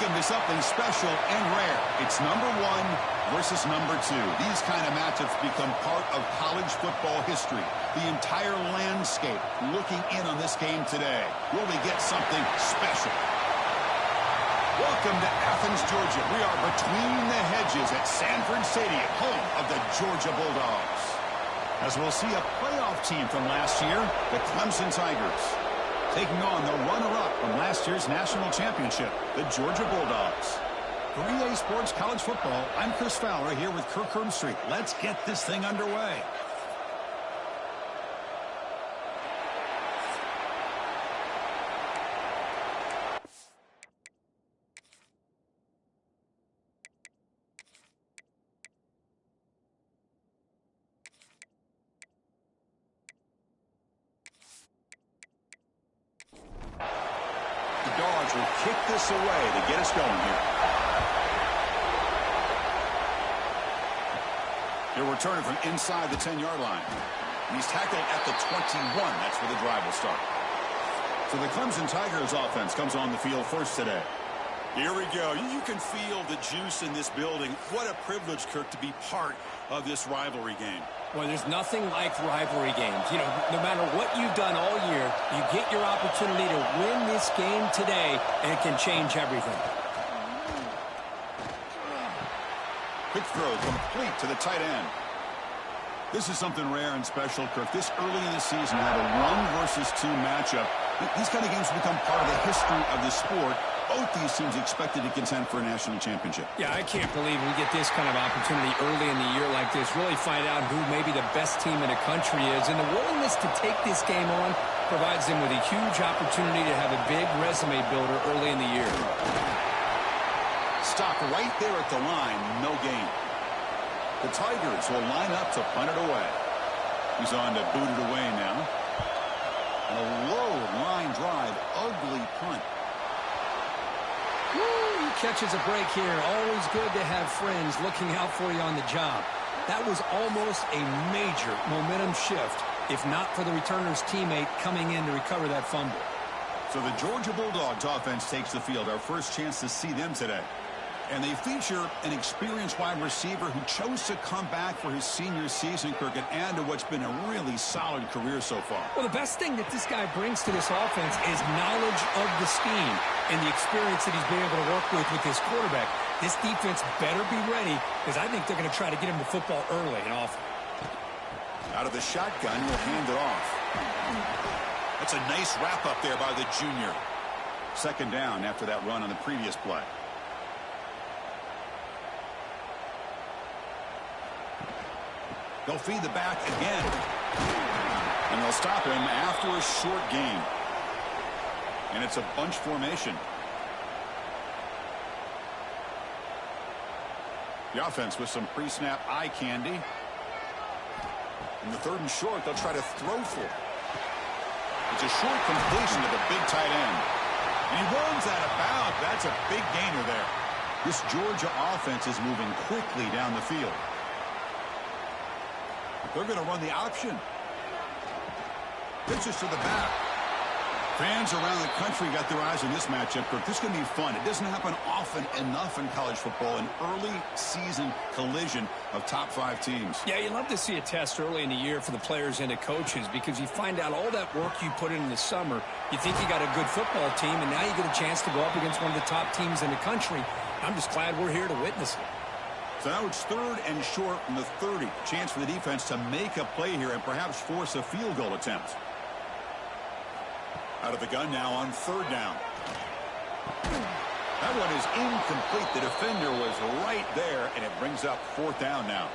Welcome to something special and rare. It's number 1 versus number 2. These kind of matchups become part of college football history. The entire landscape looking in on this game today. Will we get something special? Welcome to Athens, Georgia. We are between the hedges at Sanford Stadium, home of the Georgia Bulldogs. As we'll see a playoff team from last year, the Clemson Tigers, taking on the runner-up from last year's national championship, the Georgia Bulldogs. For EA Sports College Football, I'm Chris Fowler here with Kirk Herbstreit. Let's get this thing underway. Will kick this away to get us going here. He'll return it from inside the 10-yard line. And he's tackled at the 21. That's where the drive will start. So the Clemson Tigers offense comes on the field first today. Here we go. You can feel the juice in this building. What a privilege, Kirk, to be part of this rivalry game. Well, there's nothing like rivalry games. You know, no matter what you've done all year, you get your opportunity to win this game today, and it can change everything. Quick throw complete to the tight end. This is something rare and special, Kirk. This early in the season, have a 1 versus 2 matchup. These kind of games become part of the history of the sport. Both these teams expected to contend for a national championship. Yeah, I can't believe we get this kind of opportunity early in the year like this. Really find out who maybe the best team in the country is. And the willingness to take this game on provides them with a huge opportunity to have a big resume builder early in the year. Stop right there at the line. No gain. The Tigers will line up to punt it away. He's on to boot it away now. And a low line drive. Ugly punt. Woo, he catches a break here. Always good to have friends looking out for you on the job. That was almost a major momentum shift, if not for the returner's teammate coming in to recover that fumble. So the Georgia Bulldogs offense takes the field. Our first chance to see them today. And they feature an experienced wide receiver who chose to come back for his senior season, Kirk, and add to what's been a really solid career so far. Well, the best thing that this guy brings to this offense is knowledge of the scheme and the experience that he's been able to work with this quarterback. This defense better be ready, because I think they're going to try to get him the football early and often. Out of the shotgun, he'll hand it off. That's a nice wrap up there by the junior. Second down after that run on the previous play. They'll feed the back again. And they'll stop him after a short gain. And it's a bunch formation. The offense with some pre-snap eye candy. In the 3rd and short, they'll try to throw for it. It's a short completion to the big tight end. And he runs out of bounds. That's a big gainer there. This Georgia offense is moving quickly down the field. They're going to run the option. Pitches to the back. Fans around the country got their eyes on this matchup, but this is going to be fun. It doesn't happen often enough in college football, an early season collision of top 5 teams. Yeah, you love to see a test early in the year for the players and the coaches, because you find out all that work you put in the summer. You think you got a good football team, and now you get a chance to go up against one of the top teams in the country. I'm just glad we're here to witness it. So now it's 3rd and short from the 30. Chance for the defense to make a play here and perhaps force a field goal attempt. Out of the gun now on 3rd down. That one is incomplete. The defender was right there, and it brings up 4th down now.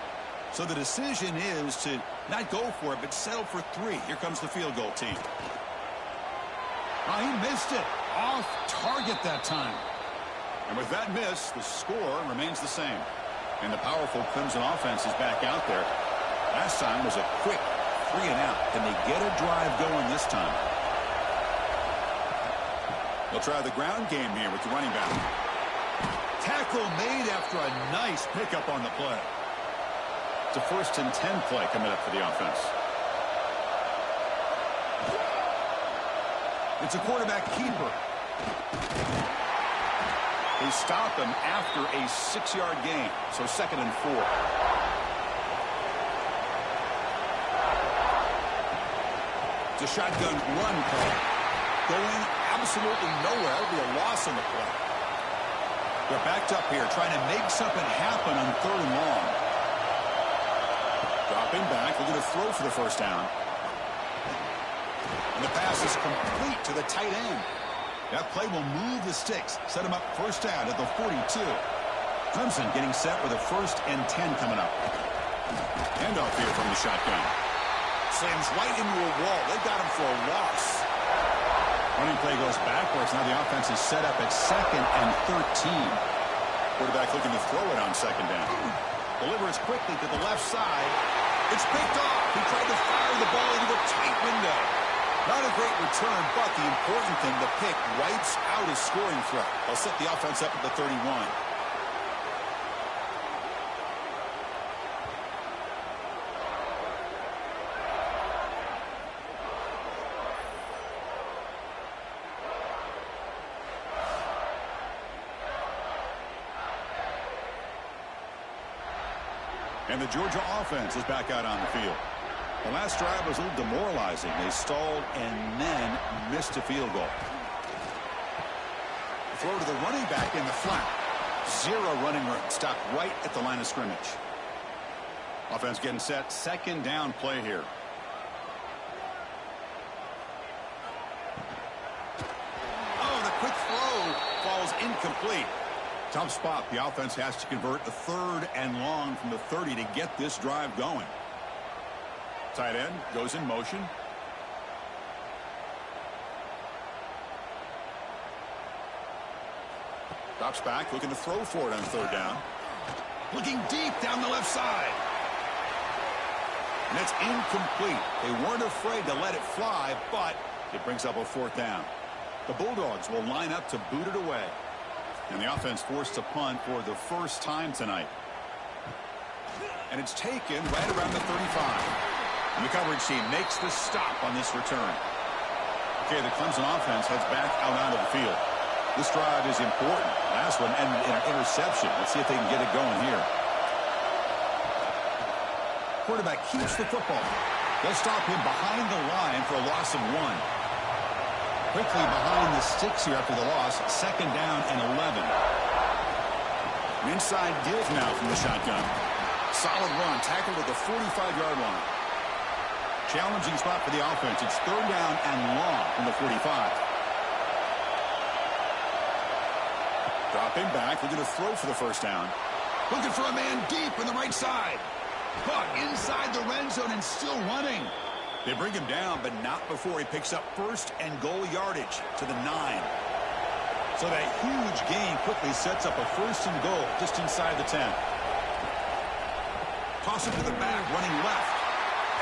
So the decision is to not go for it, but settle for 3. Here comes the field goal team. Oh, he missed it. Off target that time. And with that miss, the score remains the same. And the powerful Clemson offense is back out there. Last time was a quick 3 and out. Can they get a drive going this time? They'll try the ground game here with the running back. Tackle made after a nice pickup on the play. It's a 1st and 10 play coming up for the offense. It's a quarterback keeper. They stop him after a 6-yard gain, so 2nd and 4. It's a shotgun run play. Going absolutely nowhere. It'll be a loss on the play. They're backed up here, trying to make something happen on 3rd and long. Dropping back, looking to throw for the first down. And the pass is complete to the tight end. That play will move the sticks, set him up first down at the 42. Clemson getting set with a 1st and 10 coming up. Handoff here from the shotgun. Slams right into a wall. They got him for a loss. Running play goes backwards. Now the offense is set up at 2nd and 13. Quarterback looking to throw it on 2nd down. Delivers quickly to the left side. It's picked off. He tried to fire the ball into a tight window. Not a great return, but the important thing, the pick wipes out his scoring threat. They'll set the offense up at the 31. And the Georgia offense is back out on the field. The last drive was a little demoralizing. They stalled and then missed a field goal. Throw to the running back in the flat. 0 running room. Stopped right at the line of scrimmage. Offense getting set. 2nd down play here. Oh, the quick throw falls incomplete. Tough spot. The offense has to convert the 3rd and long from the 30 to get this drive going. Tight end goes in motion. Drops back, looking to throw for it on 3rd down. Looking deep down the left side. And it's incomplete. They weren't afraid to let it fly, but it brings up a 4th down. The Bulldogs will line up to boot it away. And the offense forced to punt for the first time tonight. And it's taken right around the 35. And the coverage team makes the stop on this return. Okay, the Clemson offense heads back out onto the field. This drive is important. Last one ended in an interception. Let's see if they can get it going here. Quarterback keeps the football. They'll stop him behind the line for a loss of 1. Quickly behind the sticks here after the loss. 2nd down and 11. An inside give now from the shotgun. Solid run. Tackled at the 45-yard line. Challenging spot for the offense. It's 3rd down and long from the 45. Dropping back. Looking to throw for the first down. Looking for a man deep on the right side. Caught inside the red zone and still running. They bring him down, but not before he picks up 1st and goal yardage to the 9. So that huge gain quickly sets up a 1st and goal just inside the 10. Toss it to the back, running left.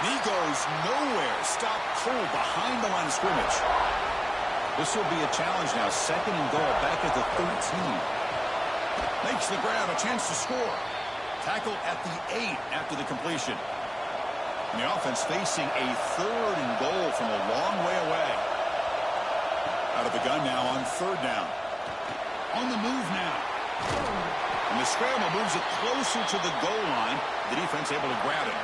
And he goes nowhere. Stop cold behind the line of scrimmage. This will be a challenge now. 2nd and goal back at the 13. Makes the grab, a chance to score. Tackle at the 8 after the completion. And the offense facing a 3rd and goal from a long way away. Out of the gun now on 3rd down. On the move now. And the scramble moves it closer to the goal line. The defense able to grab it.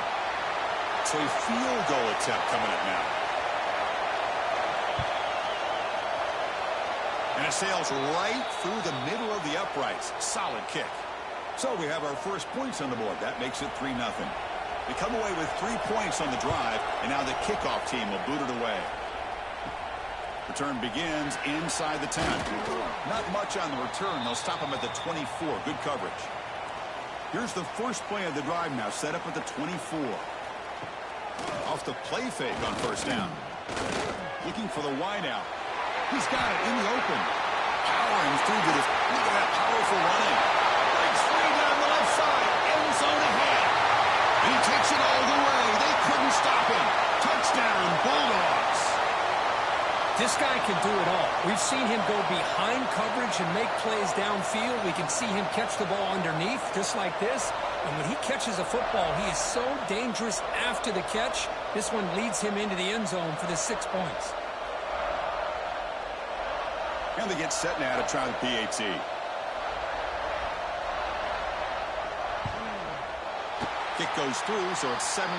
So a field goal attempt coming up now. And it sails right through the middle of the uprights. Solid kick. So we have our first points on the board. That makes it 3-0. They come away with 3 points on the drive, and now the kickoff team will boot it away. Return begins inside the 10. Not much on the return. They'll stop him at the 24. Good coverage. Here's the first play of the drive now, set up at the 24. Off the play fake on 1st down. Looking for the wideout. He's got it in the open. Powering through to the... Look at that powerful running. Breaks free down the left side. End zone ahead. And he takes it all the way. They couldn't stop him. Touchdown, Bulldogs. This guy can do it all. We've seen him go behind coverage and make plays downfield. We can see him catch the ball underneath, just like this. And when he catches a football, he is so dangerous after the catch. This one leads him into the end zone for the 6 points. And they get set now to try the PAT. Kick goes through, so it's 7-3.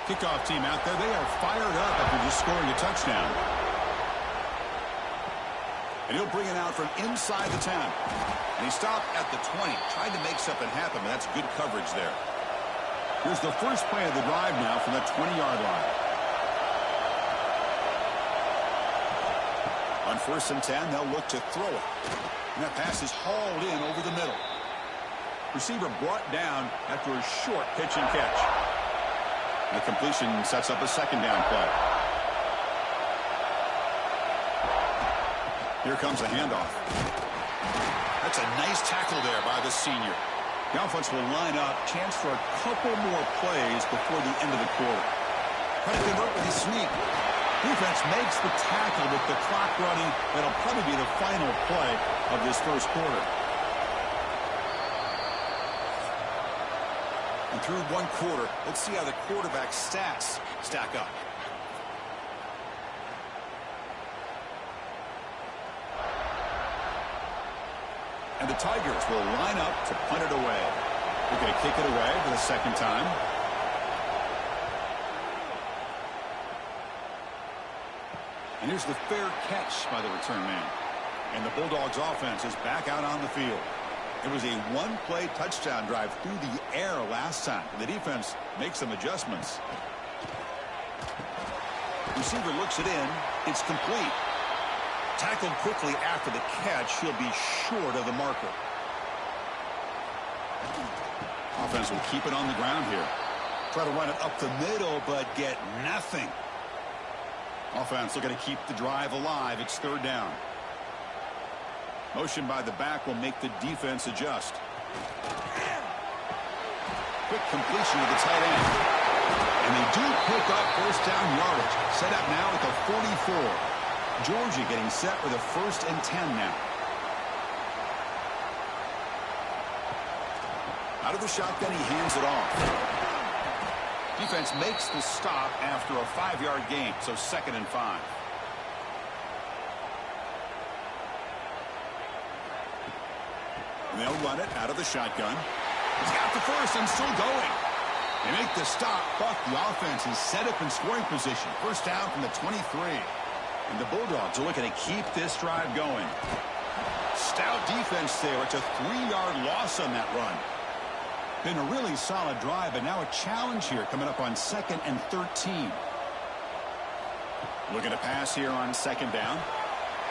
Kickoff team out there, they are fired up after just scoring a touchdown. And he'll bring it out from inside the 10. And he stopped at the 20. Tried to make something happen, but that's good coverage there. Here's the first play of the drive now from the 20-yard line. On 1st and 10, they'll look to throw it. And that pass is hauled in over the middle. Receiver brought down after a short pitch and catch. The completion sets up a second down play. Here comes a handoff. That's a nice tackle there by the senior. The offense will line up. Chance for a couple more plays before the end of the quarter. Try to convert with a sneak. Defense makes the tackle with the clock running. That'll probably be the final play of this first quarter. And through one quarter, let's see how the quarterback stats stack up. And the Tigers will line up to punt it away. They're going to kick it away for the second time. And here's the fair catch by the return man. And the Bulldogs offense is back out on the field. It was a one-play touchdown drive through the air last time. The defense makes some adjustments. Receiver looks it in. It's complete. Tackled quickly after the catch. He'll be short of the marker. Offense will keep it on the ground here. Try to run it up the middle, but get nothing. Offense looking to keep the drive alive. It's third down. Motion by the back will make the defense adjust. Quick completion to the tight end. And they do pick up first down yardage. Set up now at the 44. Georgia getting set with a 1st and 10 now. Out of the shotgun, he hands it off. Defense makes the stop after a 5-yard gain, so 2nd and 5. And they'll run it out of the shotgun. He's got the first and still going. They make the stop, but the offense is set up in scoring position. First down from the 23. And the Bulldogs are looking to keep this drive going. Stout defense there. It's a 3-yard loss on that run. Been a really solid drive, but now a challenge here coming up on 2nd and 13. Looking to pass here on 2nd down.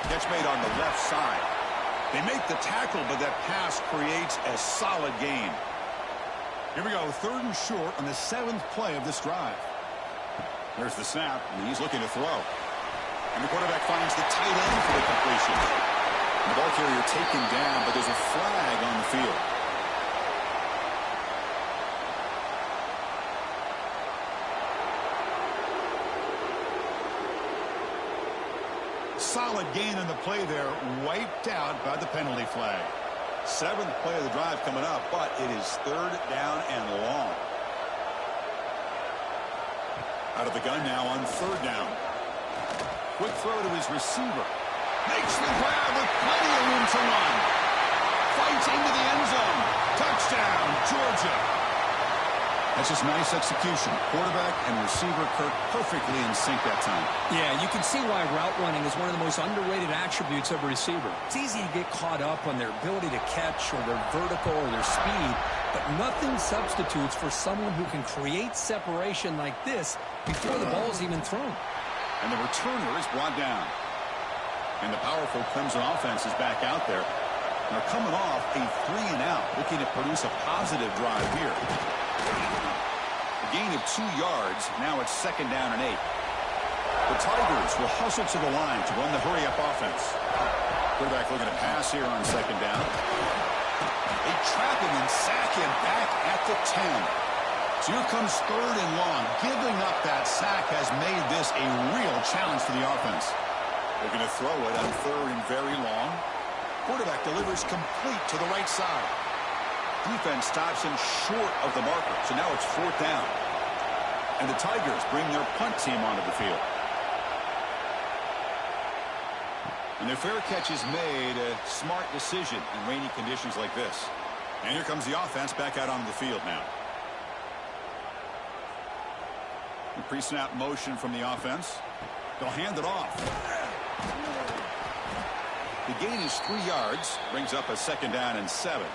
Catch made on the left side. They make the tackle, but that pass creates a solid gain. Here we go, 3rd and short on the 7th play of this drive. There's the snap, and he's looking to throw. And the quarterback finds the tight end for the completion. And the ball carrier taken down, but there's a flag on the field. Solid gain on the play there, wiped out by the penalty flag. 7th play of the drive coming up, but it is 3rd down and long. Out of the gun now on 3rd down. Quick throw to his receiver. Makes the grab with plenty of room to run. Fights into the end zone. Touchdown, Georgia. That's just nice execution. Quarterback and receiver Kirk perfectly in sync that time. Yeah, you can see why route running is one of the most underrated attributes of a receiver. It's easy to get caught up on their ability to catch or their vertical or their speed, but nothing substitutes for someone who can create separation like this before the ball is even thrown. And the returner is brought down. And the powerful Clemson offense is back out there. They're coming off a 3-and-out, looking to produce a positive drive here. A gain of 2 yards. Now it's 2nd down and 8. The Tigers will hustle to the line to run the hurry-up offense. Quarterback looking to pass here on 2nd down. They trap him and sack him back at the 10. So here comes 3rd and long. Giving up that sack has made this a real challenge for the offense. They're going to throw it on 3rd and very long. Quarterback delivers complete to the right side. Defense stops him short of the marker, so now it's 4th down. And the Tigers bring their punt team onto the field. And their fair catch is made, a smart decision in rainy conditions like this. And here comes the offense back out onto the field now. Pre-snap motion from the offense. They'll hand it off. The gain is 3 yards. Brings up a 2nd down and 7.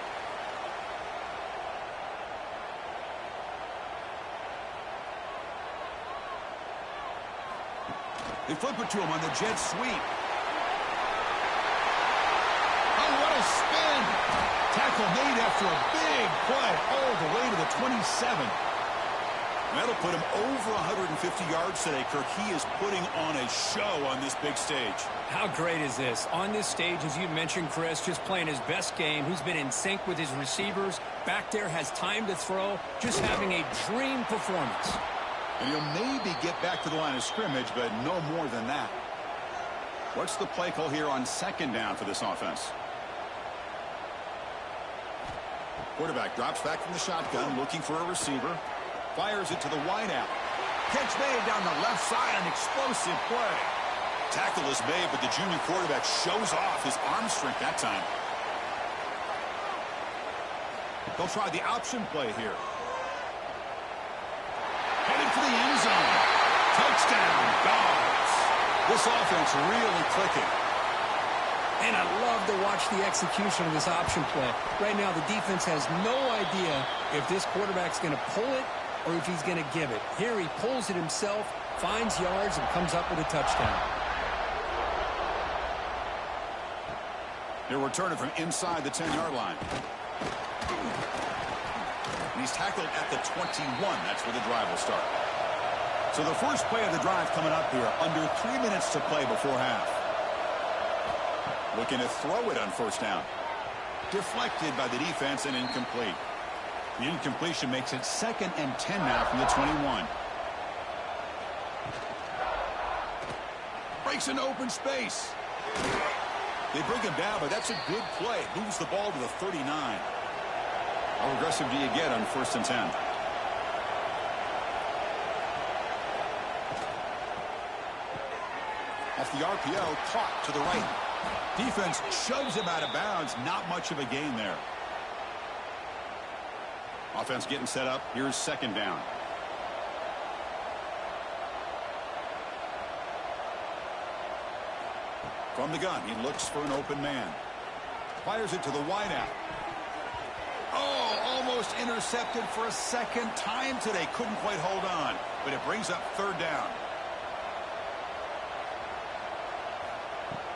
They flip it to him on the jet sweep. Oh, what a spin. Tackle made after a big play all the way to the 27. That'll put him over 150 yards today, Kirk. He is putting on a show on this big stage. How great is this? On this stage, as you mentioned, Chris, just playing his best game. He's been in sync with his receivers. Back there, has time to throw. Just having a dream performance. And he'll maybe get back to the line of scrimmage, but no more than that. What's the play call here on 2nd down for this offense? Quarterback drops back from the shotgun, looking for a receiver. Fires it to the wideout. Catch made down the left side, an explosive play. Tackle is made, but the junior quarterback shows off his arm strength that time. They'll try the option play here. Headed for the end zone. Touchdown, Dogs. This offense really clicking. And I love to watch the execution of this option play. Right now, the defense has no idea if this quarterback's going to pull it or if he's going to give it. Here he pulls it himself, finds yards, and comes up with a touchdown. They're returning from inside the 10-yard line. And he's tackled at the 21. That's where the drive will start. So the first play of the drive coming up here. Under 3 minutes to play before half. Looking to throw it on 1st down. Deflected by the defense and incomplete. The incompletion makes it 2nd and 10 now from the 21. Breaks into open space. They bring him down, but that's a good play. Moves the ball to the 39. How aggressive do you get on 1st and 10? Off the RPO, caught to the right. Defense shoves him out of bounds. Not much of a gain there. Offense getting set up. Here's 2nd down. From the gun, he looks for an open man. Fires it to the wideout. Oh, almost intercepted for a 2nd time today. Couldn't quite hold on, but it brings up 3rd down.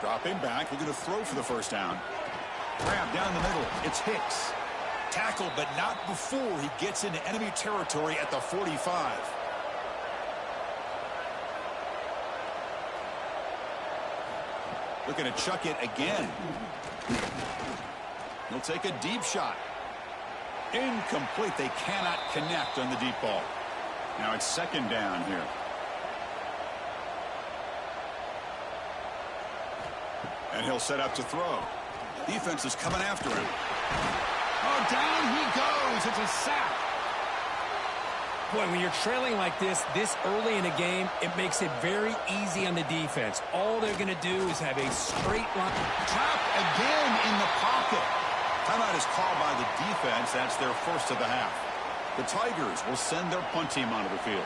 Dropping back, looking to throw for the 1st down. Grab down the middle. It's Hicks. Tackled, but not before he gets into enemy territory at the 45. Looking to chuck it again. He'll take a deep shot. Incomplete. They cannot connect on the deep ball. Now it's 2nd down here. And he'll set up to throw. Defense is coming after him. Oh, down he goes. It's a sack. Boy, when you're trailing like this early in a game, it makes it very easy on the defense. All they're going to do is have a straight line. Trapped again in the pocket. Timeout is called by the defense. That's their 1st of the half. The Tigers will send their punt team onto the field.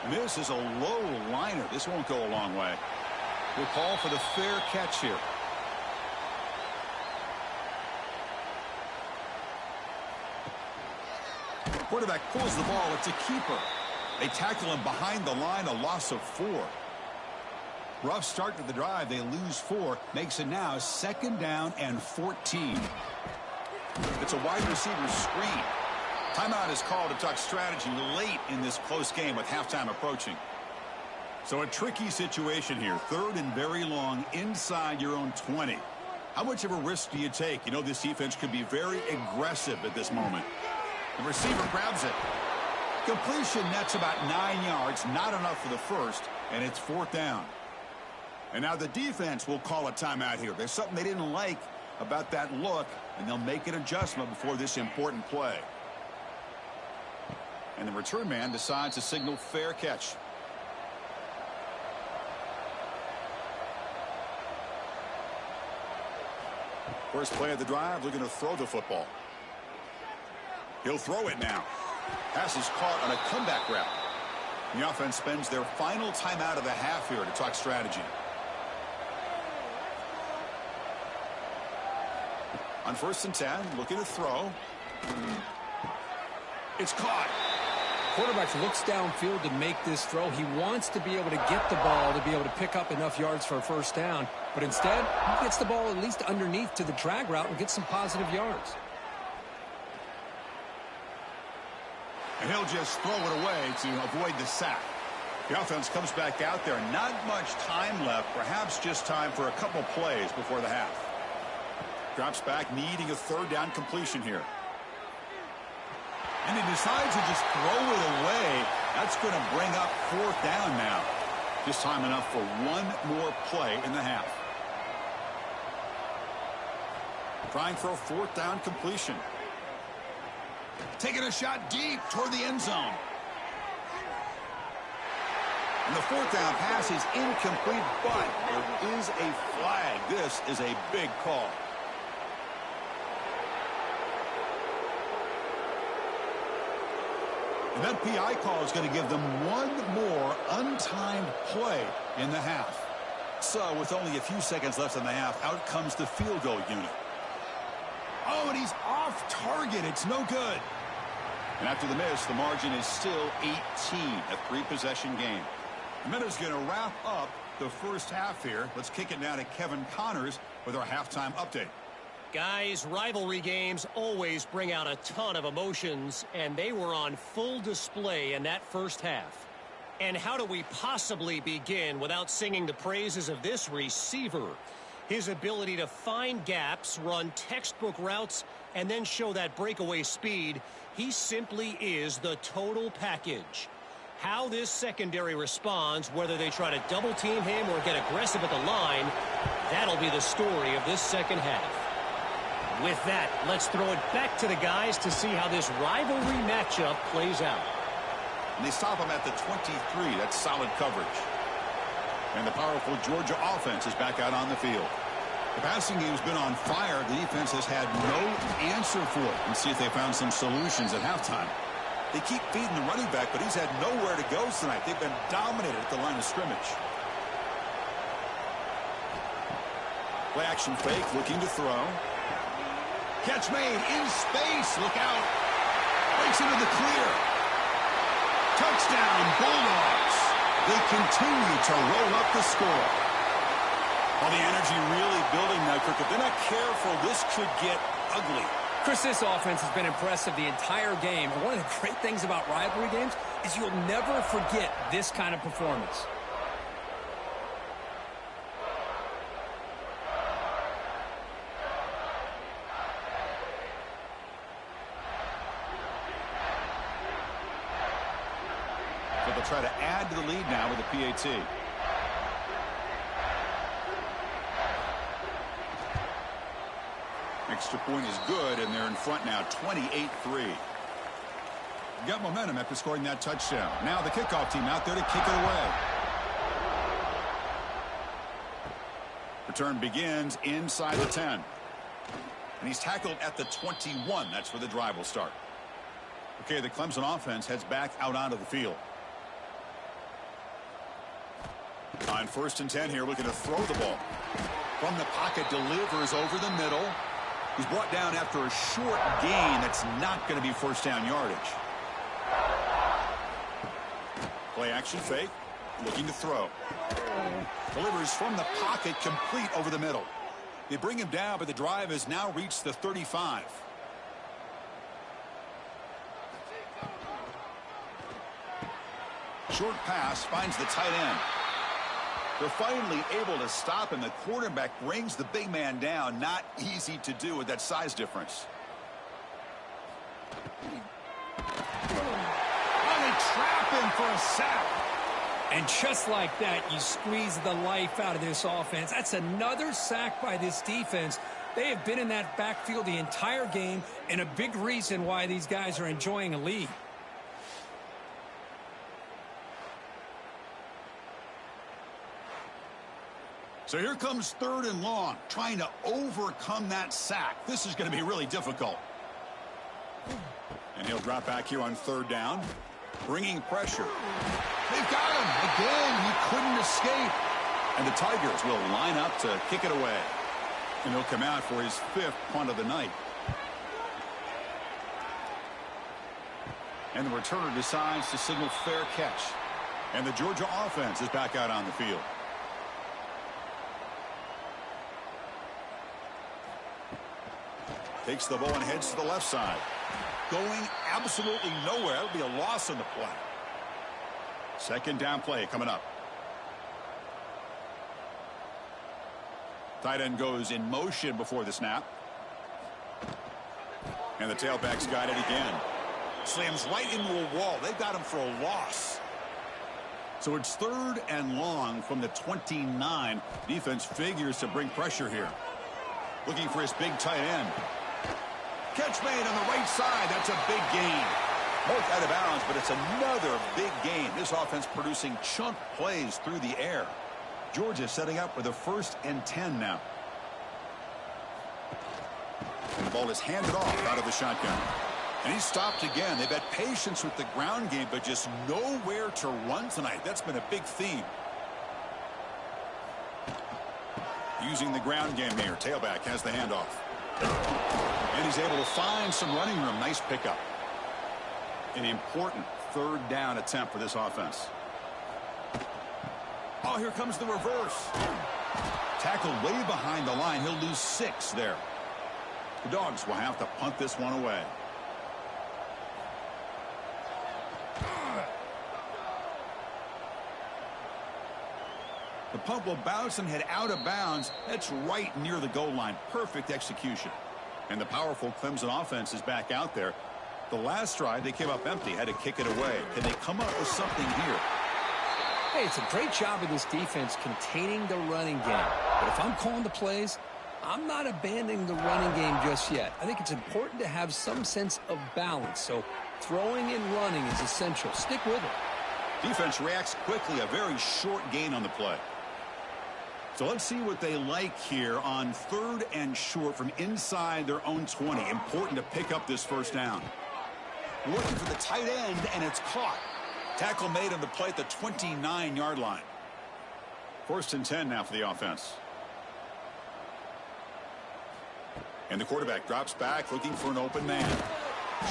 And this is a low liner. This won't go a long way. We'll call for the fair catch here. Quarterback pulls the ball. It's a keeper. They tackle him behind the line, a loss of 4. Rough start to the drive. They lose 4. Makes it now 2nd down and 14. It's a wide receiver screen. Timeout is called to talk strategy late in this close game with halftime approaching. So a tricky situation here. 3rd and very long inside your own 20. How much of a risk do you take? You know this defense could be very aggressive at this moment. The receiver grabs it. Completion nets about 9 yards. Not enough for the 1st. And it's 4th down. And now the defense will call a timeout here. There's something they didn't like about that look. And they'll make an adjustment before this important play. And the return man decides to signal fair catch. First play of the drive, looking to throw the football. He'll throw it now. Pass is caught on a comeback route. The offense spends their final timeout of the half here to talk strategy. On 1st and 10, looking to throw. It's caught. Quarterback looks downfield to make this throw. He wants to be able to get the ball to be able to pick up enough yards for a first down. But instead, he gets the ball at least underneath to the drag route and gets some positive yards. And he'll just throw it away to avoid the sack. The offense comes back out there. Not much time left. Perhaps just time for a couple plays before the half. Drops back, needing a 3rd down completion here. And he decides to just throw it away. That's going to bring up 4th down now. Just time enough for one more play in the half. Trying for a 4th down completion. Taking a shot deep toward the end zone. And the 4th down pass is incomplete, but there is a flag. This is a big call. And that PI call is going to give them one more untimed play in the half. So with only a few seconds left in the half, out comes the field goal unit. Oh, and he's off target. It's no good. And after the miss, the margin is still 18, a 3-possession game. The Minnows going to wrap up the first half here. Let's kick it now to Kevin Connors with our halftime update. Guys, rivalry games always bring out a ton of emotions, and they were on full display in that first half. And how do we possibly begin without singing the praises of this receiver? His ability to find gaps, run textbook routes, and then show that breakaway speed. He simply is the total package. How this secondary responds, whether they try to double team him or get aggressive at the line, that'll be the story of this second half. With that, let's throw it back to the guys to see how this rivalry matchup plays out. And they stop him at the 23. That's solid coverage. And the powerful Georgia offense is back out on the field. The passing game's been on fire. The defense has had no answer for it. And see if they found some solutions at halftime. They keep feeding the running back, but he's had nowhere to go tonight. They've been dominated at the line of scrimmage. Play action fake, looking to throw. Catch made in space. Look out. Breaks into the clear. Touchdown, Bulldogs. They continue to roll up the score. Well, the energy really building now, Kirk. If they're not careful, this could get ugly. Chris, this offense has been impressive the entire game. And one of the great things about rivalry games is you'll never forget this kind of performance. So they'll try to add to the lead now with a PAT. Extra point is good, and they're in front now, 28-3. Got momentum after scoring that touchdown. Now the kickoff team out there to kick it away. Return begins inside the 10. And he's tackled at the 21. That's where the drive will start. Okay, the Clemson offense heads back out onto the field. On 1st and 10 here, looking to throw the ball. From the pocket, delivers over the middle. He's brought down after a short gain. That's not going to be 1st down yardage. Play action fake. Looking to throw. Delivers from the pocket, complete over the middle. They bring him down, but the drive has now reached the 35. Short pass finds the tight end. They're finally able to stop him. The quarterback brings the big man down. Not easy to do with that size difference. Oh, they trap him for a sack. And just like that, you squeeze the life out of this offense. That's another sack by this defense. They have been in that backfield the entire game, and a big reason why these guys are enjoying a lead. So here comes 3rd and long, trying to overcome that sack. This is going to be really difficult. And he'll drop back here on 3rd down, bringing pressure. They've got him. Again, he couldn't escape. And the Tigers will line up to kick it away. And he'll come out for his 5th punt of the night. And the returner decides to signal fair catch. And the Georgia offense is back out on the field. Takes the ball and heads to the left side. Going absolutely nowhere. It'll be a loss on the play. 2nd down play coming up. Tight end goes in motion before the snap. And the tailback's got it again. Slams right into a wall. They've got him for a loss. So it's 3rd and long from the 29. Defense figures to bring pressure here. Looking for his big tight end. Catch made on the right side. That's a big gain. Both out of bounds, but it's another big gain. This offense producing chunk plays through the air. Georgia setting up with a 1st and 10 now. And the ball is handed off out of the shotgun. And he's stopped again. They've had patience with the ground game, but just nowhere to run tonight. That's been a big theme. Using the ground game here. Tailback has the handoff. And he's able to find some running room. Nice pickup. An important 3rd down attempt for this offense. Oh, here comes the reverse. Tackled way behind the line. He'll lose 6 there. The Dogs will have to punt this one away. The punt will bounce and head out of bounds. That's right near the goal line. Perfect execution. And the powerful Clemson offense is back out there. The last drive, they came up empty, had to kick it away. Can they come up with something here? Hey, it's a great job of this defense containing the running game. But if I'm calling the plays, I'm not abandoning the running game just yet. I think it's important to have some sense of balance. So throwing and running is essential. Stick with it. Defense reacts quickly. A very short gain on the play. So let's see what they like here on 3rd and short from inside their own 20. Important to pick up this 1st down. Looking for the tight end, and it's caught. Tackle made on the play at the 29-yard line. 1st and 10 now for the offense. And the quarterback drops back looking for an open man.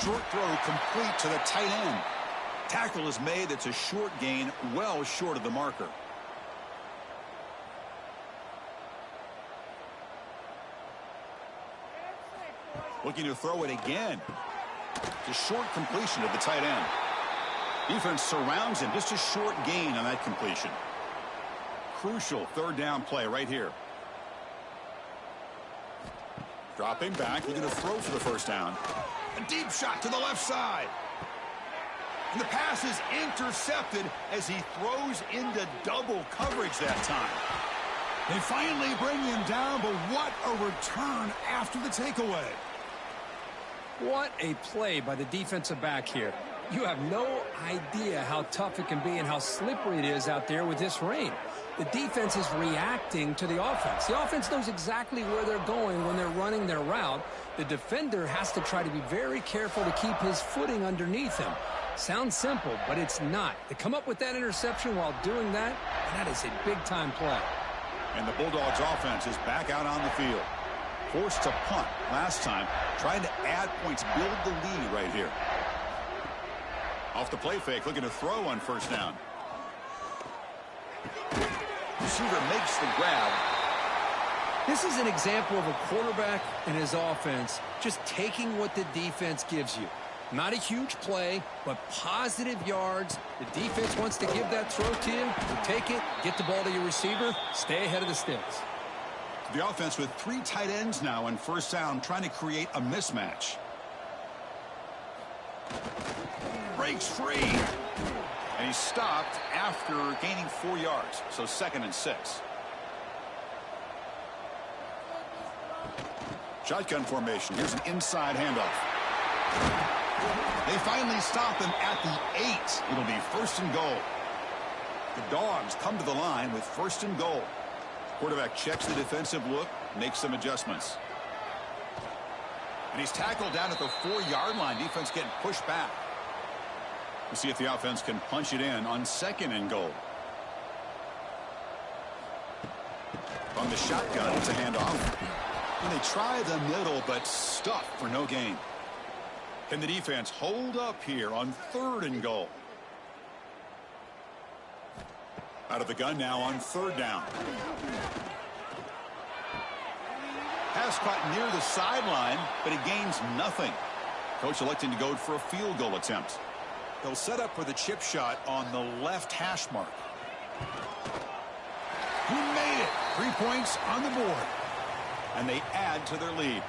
Short throw complete to the tight end. Tackle is made. It's a short gain, well short of the marker. Looking to throw it again. It's a short completion to the tight end. Defense surrounds him. Just a short gain on that completion. Crucial 3rd down play right here. Dropping back, looking to throw for the 1st down. A deep shot to the left side. And the pass is intercepted as he throws into double coverage that time. They finally bring him down, but what a return after the takeaway. What a play by the defensive back here. You have no idea how tough it can be and how slippery it is out there with this rain. The defense is reacting to the offense. The offense knows exactly where they're going when they're running their route. The defender has to try to be very careful to keep his footing underneath him. Sounds simple, but it's not. To come up with that interception while doing that, that is a big-time play. And the Bulldogs offense is back out on the field. Forced to punt last time. Trying to add points, build the lead right here. Off the play fake, looking to throw on 1st down. Receiver makes the grab. This is an example of a quarterback and his offense just taking what the defense gives you. Not a huge play, but positive yards. The defense wants to give that throw to you. You take it, get the ball to your receiver, stay ahead of the sticks. The offense with 3 tight ends now on 1st down, trying to create a mismatch. Breaks free. And he's stopped after gaining 4 yards. So 2nd and 6. Shotgun formation. Here's an inside handoff. They finally stop him at the 8. It'll be 1st and goal. The Dogs come to the line with 1st and goal. Quarterback checks the defensive look, makes some adjustments. And he's tackled down at the 4-yard line. Defense getting pushed back. We'll see if the offense can punch it in on 2nd and goal. From the shotgun, it's a handoff. And they try the middle, but stuffed for no gain. Can the defense hold up here on 3rd and goal? Out of the gun now on 3rd down. Pass caught near the sideline, but it gains nothing. Coach electing to go for a field goal attempt. They'll set up for the chip shot on the left hash mark. Who made it? 3 points on the board. And they add to their lead.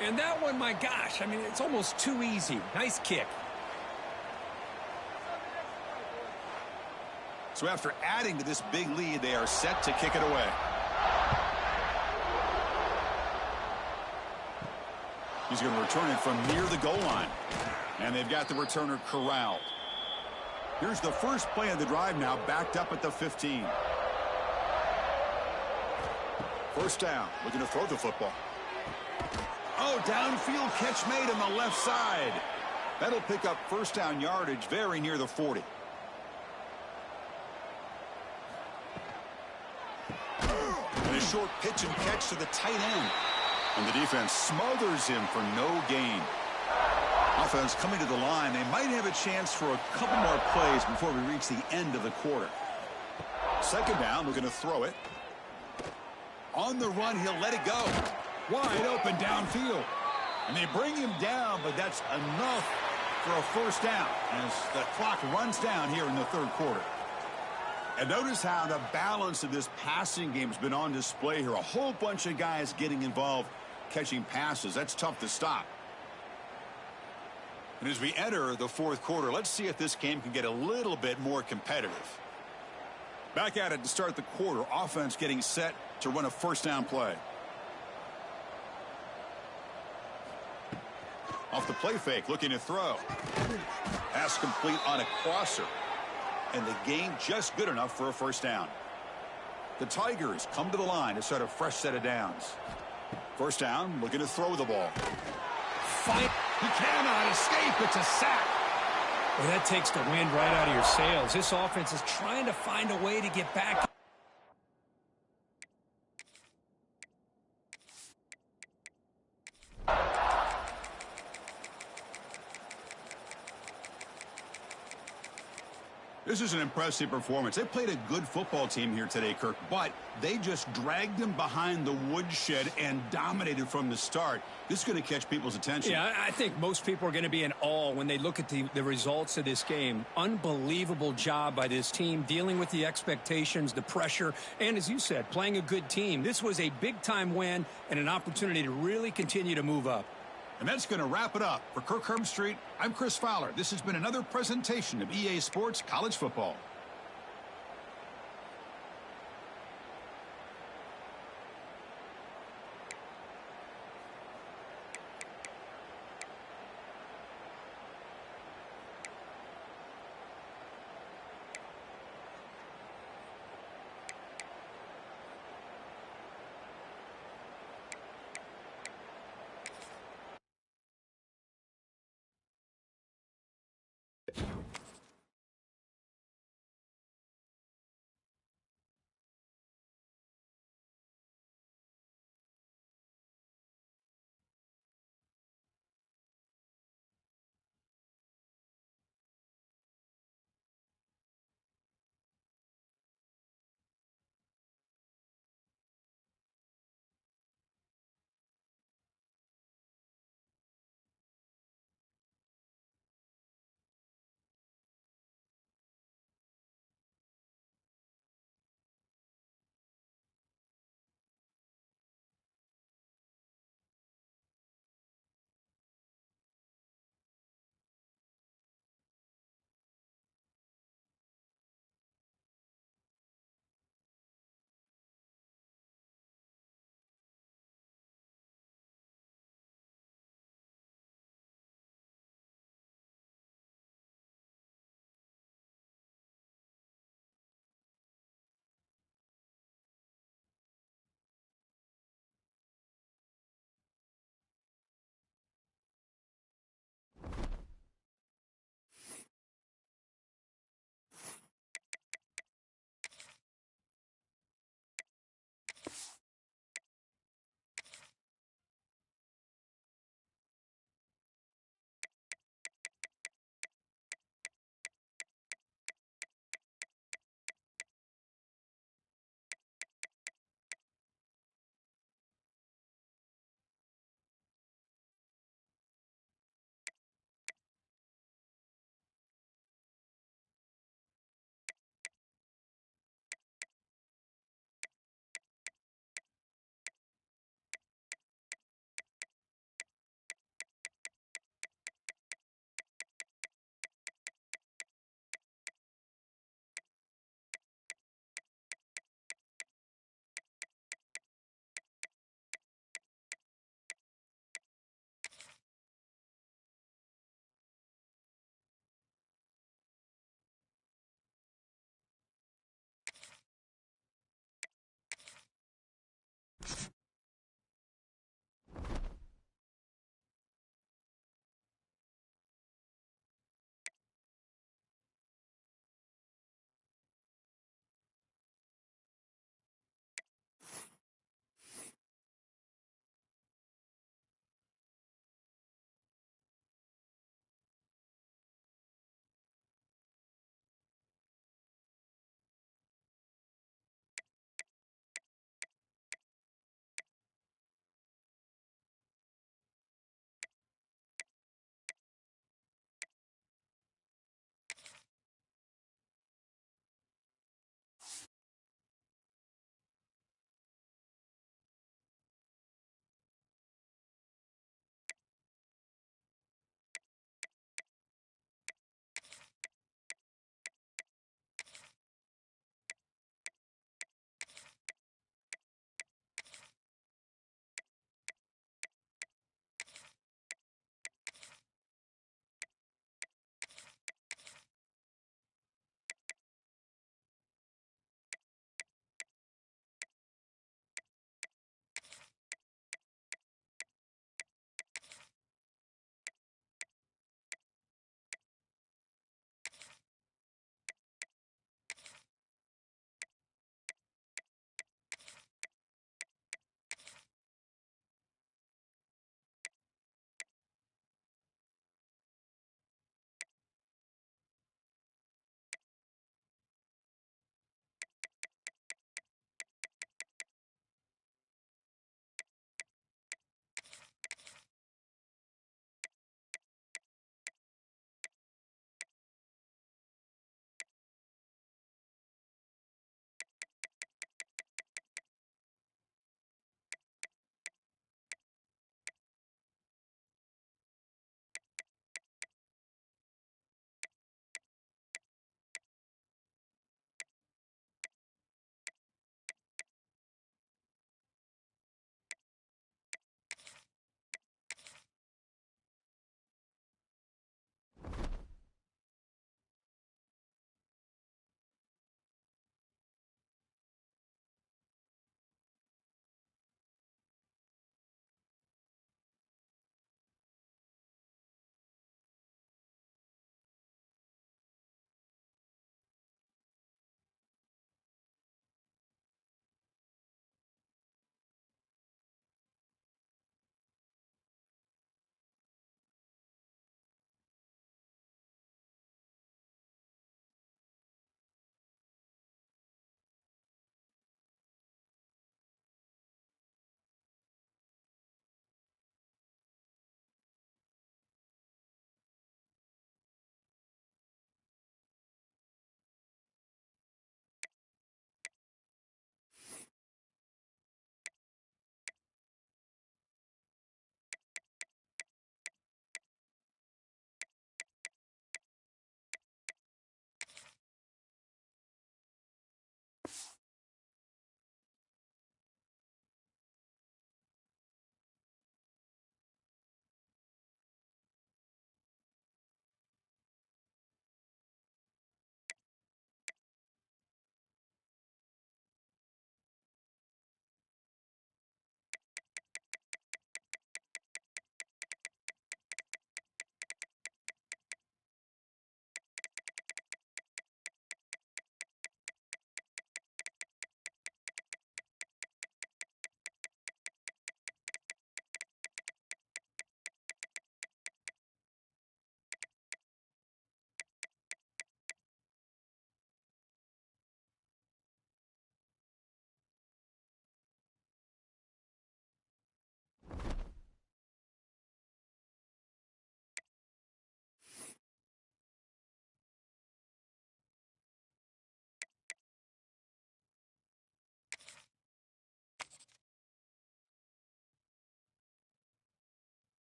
And that one, my gosh, I mean, it's almost too easy. Nice kick. So after adding to this big lead, they are set to kick it away. He's going to return it from near the goal line. And they've got the returner corralled. Here's the first play of the drive now, backed up at the 15. First down, looking to throw the football. Oh, downfield catch made on the left side. That'll pick up first down yardage very near the 40. And a short pitch and catch to the tight end. And the defense smothers him for no gain. Offense coming to the line. They might have a chance for a couple more plays before we reach the end of the quarter. 2nd down, we're going to throw it. On the run, he'll let it go. Wide open downfield. And they bring him down, but that's enough for a first down as the clock runs down here in the 3rd quarter. And notice how the balance of this passing game has been on display here. A whole bunch of guys getting involved catching passes. That's tough to stop. And as we enter the 4th quarter, let's see if this game can get a little bit more competitive. Back at it to start the quarter. Offense getting set to run a first down play. Off the play fake, looking to throw. Pass complete on a crosser. And the gain just good enough for a first down. The Tigers come to the line to start a fresh set of downs. First down, looking to throw the ball. Fight. He cannot escape. It's a sack. Well, that takes the wind right out of your sails. This offense is trying to find a way to get back. This is an impressive performance. They played a good football team here today, Kirk, but they just dragged them behind the woodshed and dominated from the start. This is going to catch people's attention. Yeah, I think most people are going to be in awe when they look at the results of this game. Unbelievable job by this team dealing with the expectations, the pressure, and as you said, playing a good team. This was a big-time win and an opportunity to really continue to move up. And that's going to wrap it up. For Kirk Herbstreit, I'm Chris Fowler. This has been another presentation of EA Sports College Football.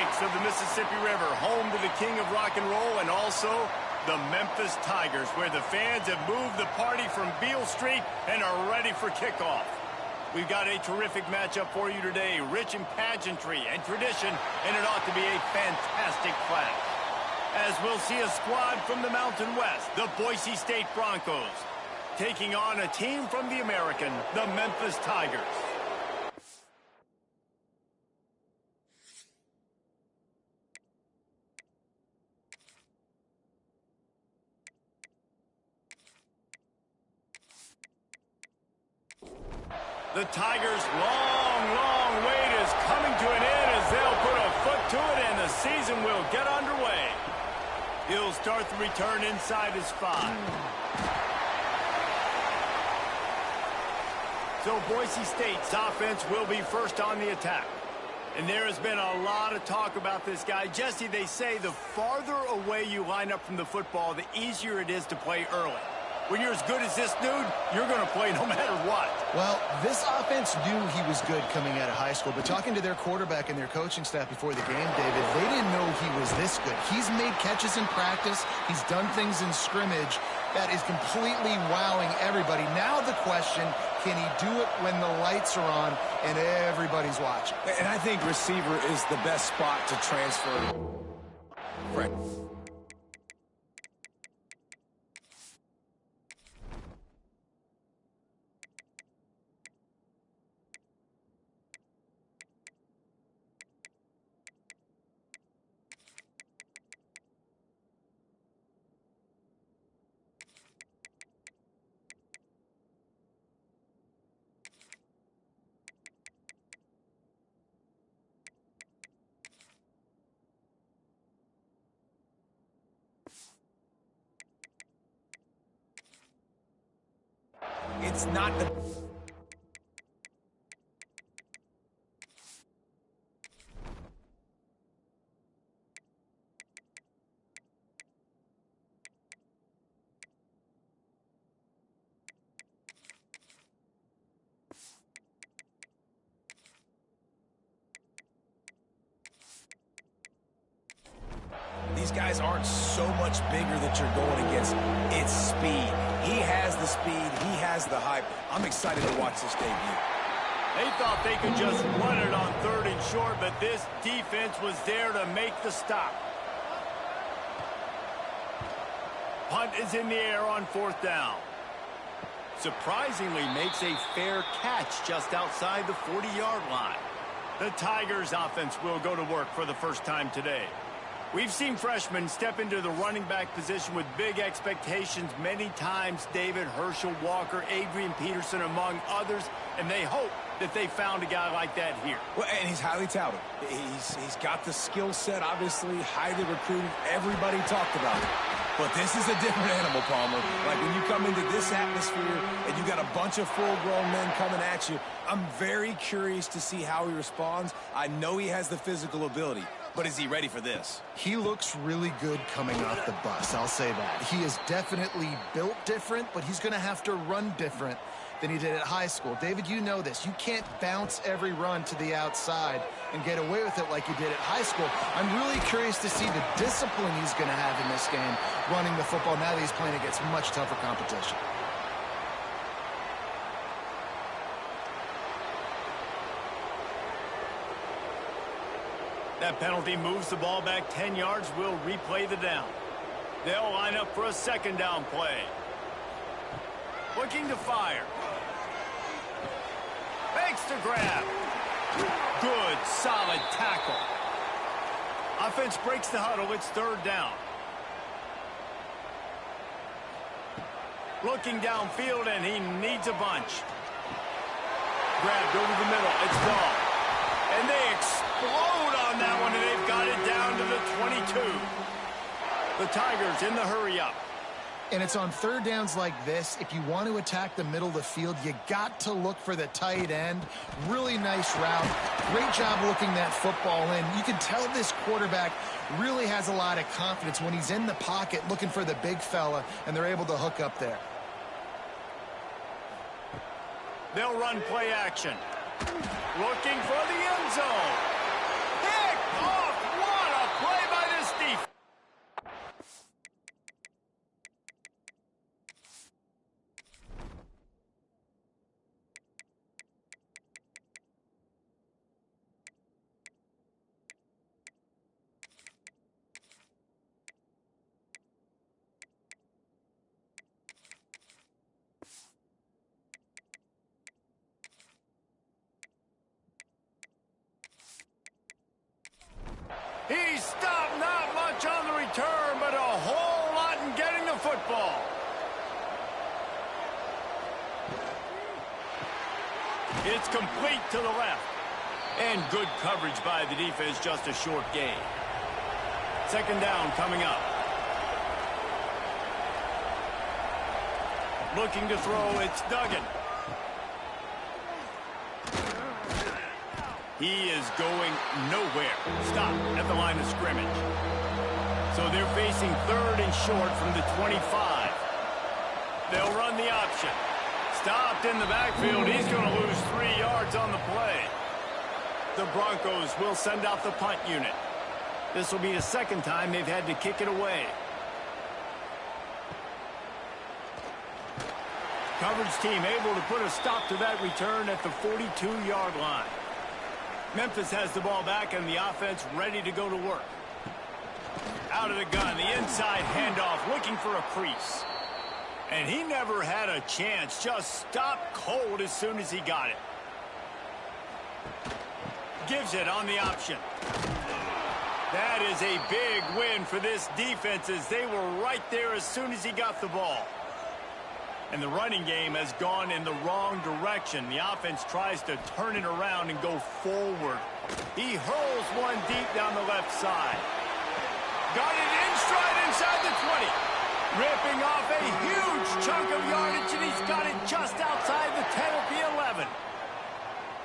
banks of the Mississippi River, home to the king of rock and roll and also the Memphis Tigers, where the fans have moved the party from Beale Street and are ready for kickoff. We've got a terrific matchup for you today, rich in pageantry and tradition, and it ought to be a fantastic clash. As we'll see a squad from the Mountain West, the Boise State Broncos, taking on a team from the American, the Memphis Tigers. The Tigers' long wait is coming to an end as they'll put a foot to it and the season will get underway. He'll start the return inside his 5. So Boise State's offense will be first on the attack. And there has been a lot of talk about this guy. Jesse, they say the farther away you line up from the football, the easier it is to play early. When you're as good as this dude, you're going to play no matter what. Well, this offense knew he was good coming out of high school, but talking to their quarterback and their coaching staff before the game, David, they didn't know he was this good. He's made catches in practice. He's done things in scrimmage that is completely wowing everybody. Now the question, can he do it when the lights are on and everybody's watching? And I think receiver is the best spot to transfer. Right. It's not the... These guys aren't so much bigger that you're going against. It's speed. He has the speed. He has the hype. I'm excited to watch this debut. They thought they could just run it on 3rd and short, but this defense was there to make the stop. Punt is in the air on 4th down. Surprisingly makes a fair catch just outside the 40-yard line. The Tigers offense will go to work for the first time today. We've seen freshmen step into the running back position with big expectations many times. David, Herschel Walker, Adrian Peterson, among others, and they hope that they found a guy like that here. Well, and he's highly touted. He's got the skill set, obviously, highly recruited. Everybody talked about it. But this is a different animal, Palmer. Like when you come into this atmosphere and you got a bunch of full-grown men coming at you, I'm very curious to see how he responds. I know he has the physical ability, but is he ready for this? He looks really good coming off the bus, I'll say that. He is definitely built different, but he's going to have to run different than he did at high school. David, you know this. You can't bounce every run to the outside and get away with it like you did at high school. I'm really curious to see the discipline he's going to have in this game running the football now that he's playing against much tougher competition. That penalty moves the ball back 10 yards. We'll replay the down. They'll line up for a 2nd down play. Looking to fire. Fakes to grab. Good, solid tackle. Offense breaks the huddle. It's 3rd down. Looking downfield, and he needs a bunch. Grabbed over the middle. It's gone. And they explode on that one, and they've got it down to the 22. The Tigers in the hurry-up. And it's on 3rd downs like this. If you want to attack the middle of the field, you got to look for the tight end. Really nice route. Great job looking that football in. You can tell this quarterback really has a lot of confidence when he's in the pocket looking for the big fella, and they're able to hook up there. They'll run play action. Looking for the end zone. Pick off He stopped, not much on the return, but a whole lot in getting the football. It's complete to the left. And good coverage by the defense, just a short gain. Second down coming up. Looking to throw, it's Duggan. He is going nowhere. Stop at the line of scrimmage. So they're facing third and short from the 25. They'll run the option. Stopped in the backfield. He's going to lose 3 yards on the play. The Broncos will send out the punt unit. This will be the second time they've had to kick it away. Coverage team able to put a stop to that return at the 42-yard line. Memphis has the ball back and the offense ready to go to work. Out of the gun, the inside handoff, looking for a crease. And he never had a chance, just stopped cold as soon as he got it. Gives it on the option. That is a big win for this defense as they were right there as soon as he got the ball. And the running game has gone in the wrong direction. The offense tries to turn it around and go forward. He hurls one deep down the left side. Got it in stride inside the 20. Ripping off a huge chunk of yardage, and he's got it just outside the 10 at the 11.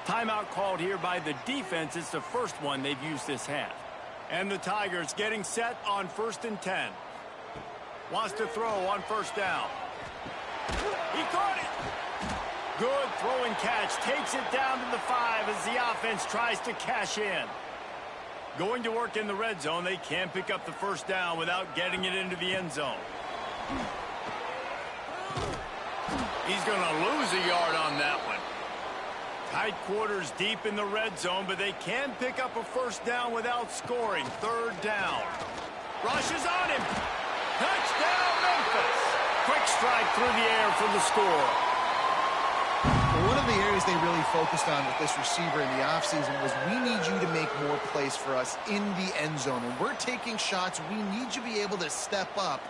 Timeout called here by the defense. It's the first one they've used this half. And the Tigers getting set on 1st and 10. Wants to throw on first down. He caught it. Good throw and catch. Takes it down to the 5 as the offense tries to cash in. Going to work in the red zone. They can't pick up the first down without getting it into the end zone. He's going to lose a yard on that one. Tight quarters deep in the red zone, but they can pick up a first down without scoring. Third down. Rushes on him. Touchdown, Memphis. Quick strike through the air for the score. One of the areas they really focused on with this receiver in the offseason was we need you to make more plays for us in the end zone. When we're taking shots, we need you to be able to step up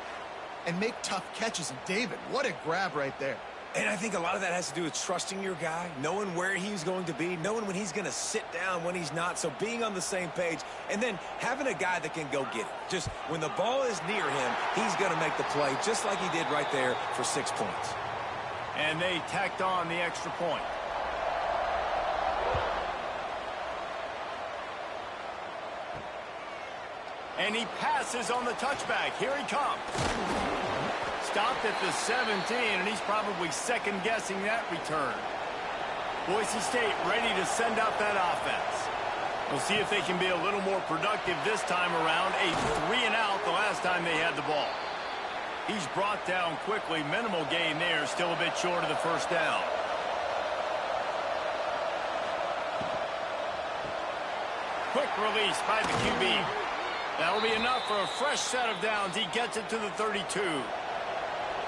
and make tough catches. And David, what a grab right there. And I think a lot of that has to do with trusting your guy, knowing where he's going to be, knowing when he's going to sit down, when he's not. So being on the same page, and then having a guy that can go get it. Just when the ball is near him, he's going to make the play, just like he did right there for 6 points. And they tacked on the extra point. And he passes on the touchback. Here he comes. Stopped at the 17, and he's probably second-guessing that return. Boise State ready to send out that offense. We'll see if they can be a little more productive this time around. A 3-and-out the last time they had the ball. He's brought down quickly. Minimal gain there. Still a bit short of the first down. Quick release by the QB. That'll be enough for a fresh set of downs. He gets it to the 32.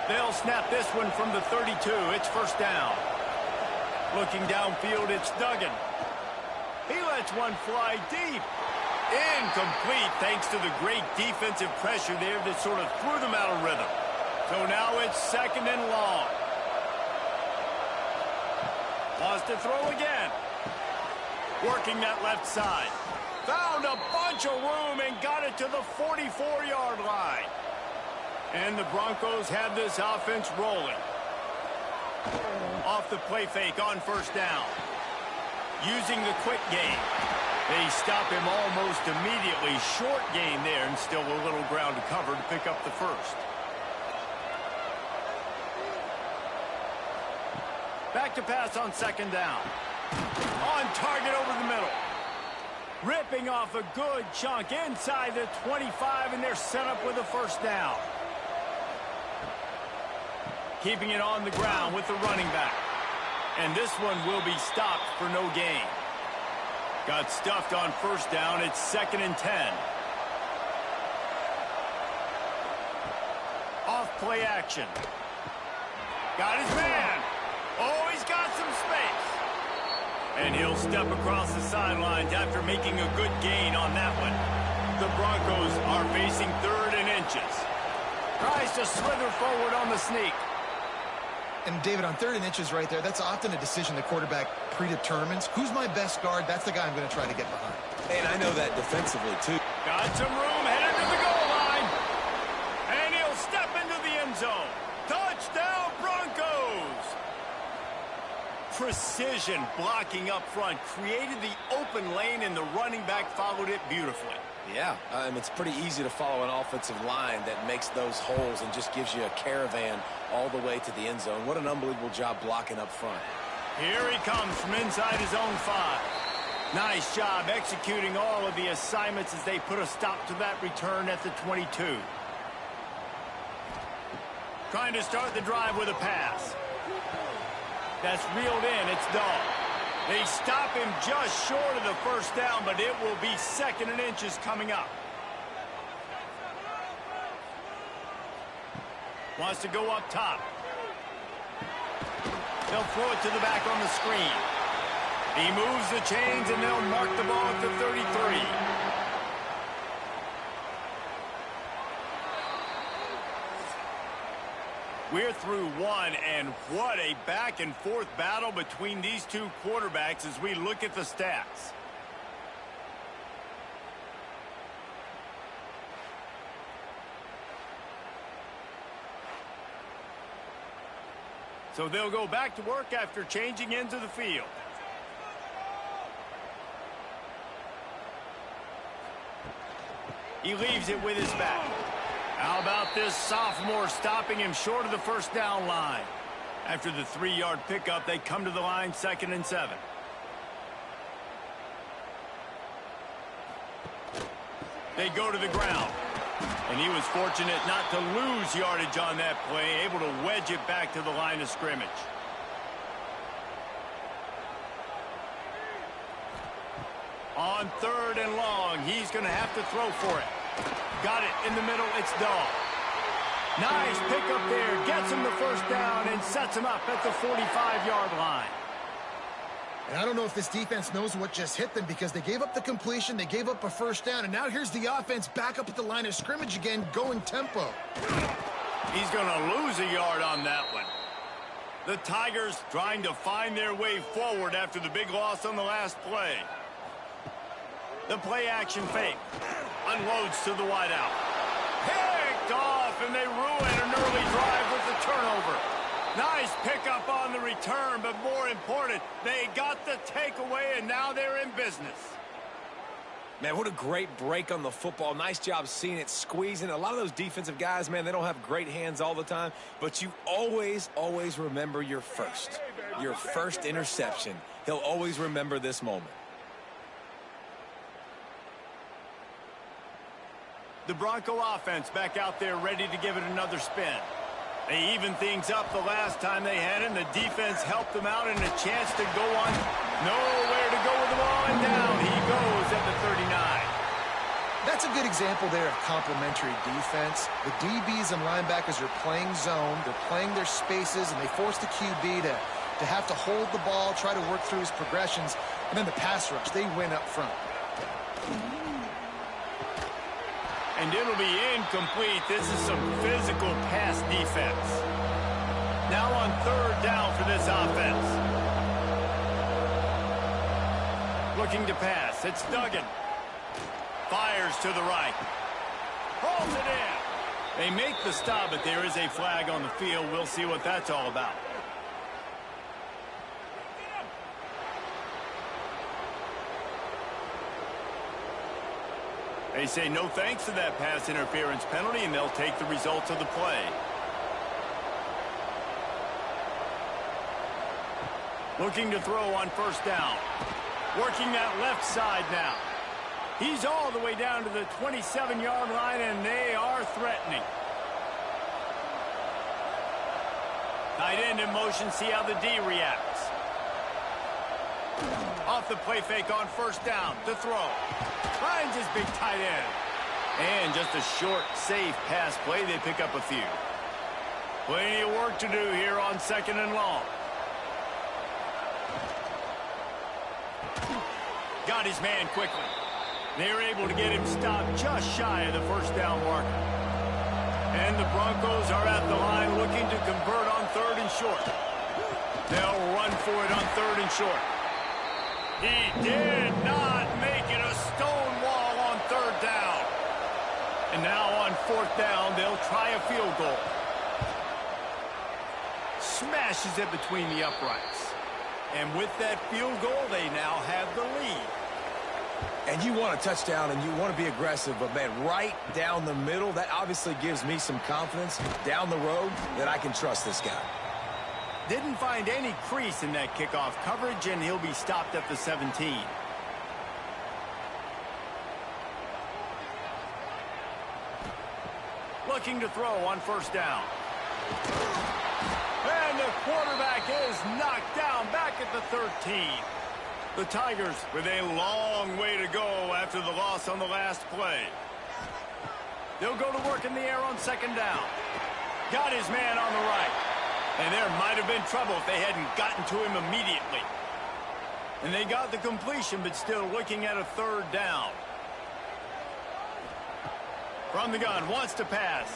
They'll snap this one from the 32. It's first down. Looking downfield, it's Duggan. He lets one fly deep. Incomplete thanks to the great defensive pressure there that sort of threw them out of rhythm. So now it's second and long. Wants to throw again. Working that left side. Found a bunch of room and got it to the 44-yard line. And the Broncos have this offense rolling. Off the play fake on first down. Using the quick game. They stop him almost immediately. Short gain there and still a little ground to cover to pick up the first. Back to pass on second down. On target over the middle. Ripping off a good chunk inside the 25, and they're set up with a first down. Keeping it on the ground with the running back. And this one will be stopped for no gain. Got stuffed on first down. It's second and 10. Off play action. Got his man. Oh, he's got some space. And he'll step across the sidelines after making a good gain on that one. The Broncos are facing 3rd and inches. Tries to slither forward on the sneak. And, David, on 3rd and inches right there, that's often a decision the quarterback predetermines. Who's my best guard? That's the guy I'm going to try to get behind. And I know that defensively, too. Got some room, headed to the goal line. And he'll step into the end zone. Touchdown, Broncos! Precision blocking up front created the open lane, and the running back followed it beautifully. Yeah, it's pretty easy to follow an offensive line that makes those holes and just gives you a caravan all the way to the end zone. What an unbelievable job blocking up front. Here he comes from inside his own 5. Nice job executing all of the assignments as they put a stop to that return at the 22. Trying to start the drive with a pass. That's reeled in. It's Dahl. They stop him just short of the first down, but it will be 2nd and inches coming up. Wants to go up top. They'll throw it to the back on the screen. He moves the chains, and they'll mark the ball at the 33. We're through one, and what a back-and-forth battle between these two quarterbacks as we look at the stats. So they'll go back to work after changing into the field. He leaves it with his back. How about this sophomore stopping him short of the first down line? After the 3-yard pickup, they come to the line 2nd and 7. They go to the ground. And he was fortunate not to lose yardage on that play, able to wedge it back to the line of scrimmage. On 3rd and long, he's going to have to throw for it. Got it in the middle. It's Dahl. Nice pickup there. Gets him the first down and sets him up at the 45-yard line. And I don't know if this defense knows what just hit them, because they gave up the completion, they gave up a first down, and now here's the offense back up at the line of scrimmage again, going tempo. He's going to lose a yard on that one. The Tigers trying to find their way forward after the big loss on the last play. The play-action fake. Unloads to the wideout. Picked off, and they ruin an early drive with the turnover. Nice pickup on the return, but more important, they got the takeaway, and now they're in business. Man, what a great break on the football. Nice job seeing it, squeezing. A lot of those defensive guys, man, they don't have great hands all the time, but you always, always remember your first interception. He'll always remember this moment. The Bronco offense back out there ready to give it another spin. They evened things up the last time they had it, and the defense helped them out and a chance to go on. Nowhere to go with the ball, and down he goes at the 39. That's a good example there of complementary defense. The DBs and linebackers are playing zone, they're playing their spaces, and they force the QB to have to hold the ball, try to work through his progressions, and then the pass rush, they win up front. And it'll be incomplete. This is some physical pass defense. Now on 3rd down for this offense. Looking to pass. It's Duggan. Fires to the right. Holds it in. They make the stop, but there is a flag on the field. We'll see what that's all about. They say no thanks to that pass interference penalty, and they'll take the results of the play. Looking to throw on 1st down. Working that left side now. He's all the way down to the 27-yard line, and they are threatening. Tight end in motion, see how the D reacts. Off the play fake on 1st down to throw. Finds his big tight end. And just a short, safe pass play. They pick up a few. Plenty of work to do here on 2nd and long. Got his man quickly. They're able to get him stopped just shy of the first down marker. And the Broncos are at the line looking to convert on 3rd and short. They'll run for it on 3rd and short. He did not make it a stone wall on 3rd down. And now on 4th down, they'll try a field goal. Smashes it between the uprights. And with that field goal, they now have the lead. And you want a touchdown and you want to be aggressive, but, man, right down the middle, that obviously gives me some confidence down the road that I can trust this guy. Didn't find any crease in that kickoff coverage, and he'll be stopped at the 17. Looking to throw on 1st down. And the quarterback is knocked down back at the 13. The Tigers with a long way to go after the loss on the last play. They'll go to work in the air on 2nd down. Got his man on the right. And there might have been trouble if they hadn't gotten to him immediately. And they got the completion, but still looking at a 3rd down. From the gun, wants to pass.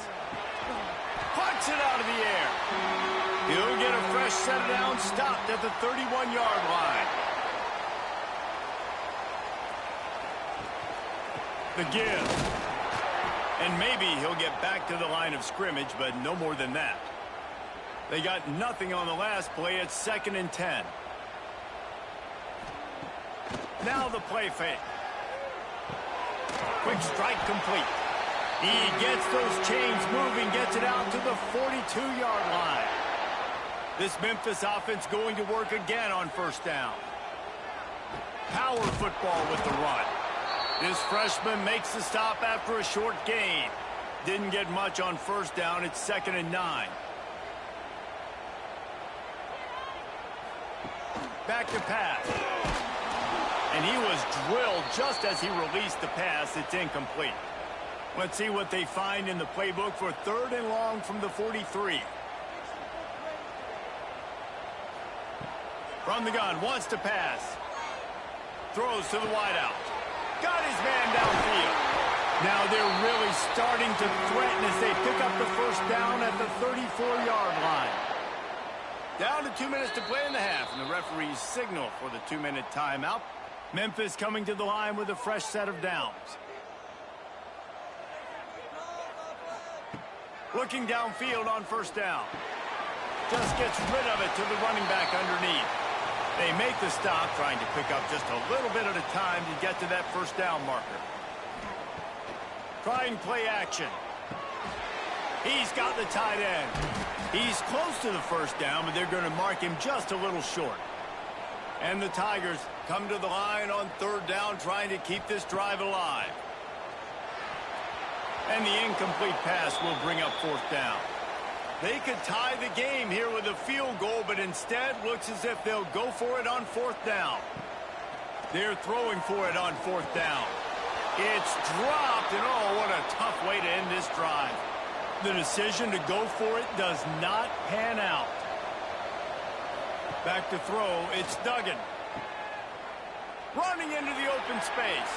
Puts it out of the air. He'll get a fresh set down, stopped at the 31-yard line. The give. And maybe he'll get back to the line of scrimmage, but no more than that. They got nothing on the last play. It's 2nd and 10. Now the play fake. Quick strike complete. He gets those chains moving, gets it out to the 42-yard line. This Memphis offense going to work again on 1st down. Power football with the run. This freshman makes the stop after a short gain. Didn't get much on 1st down. It's 2nd and 9. Back to pass. And he was drilled just as he released the pass. It's incomplete. Let's see what they find in the playbook for 3rd and long from the 43. From the gun, wants to pass. Throws to the wideout. Got his man downfield. Now they're really starting to threaten as they pick up the 1st down at the 34-yard line. Down to 2 minutes to play in the half, and the referees signal for the 2-minute timeout. Memphis coming to the line with a fresh set of downs. Looking downfield on 1st down. Just gets rid of it to the running back underneath. They make the stop, trying to pick up just a little bit at a time to get to that 1st down marker. Trying play action. He's got the tight end. He's close to the 1st down, but they're going to mark him just a little short. And the Tigers come to the line on 3rd down, trying to keep this drive alive. And the incomplete pass will bring up 4th down. They could tie the game here with a field goal, but instead looks as if they'll go for it on 4th down. They're throwing for it on 4th down. It's dropped, and oh, what a tough way to end this drive. The decision to go for it does not pan out. Back to throw, it's Duggan. Running into the open space.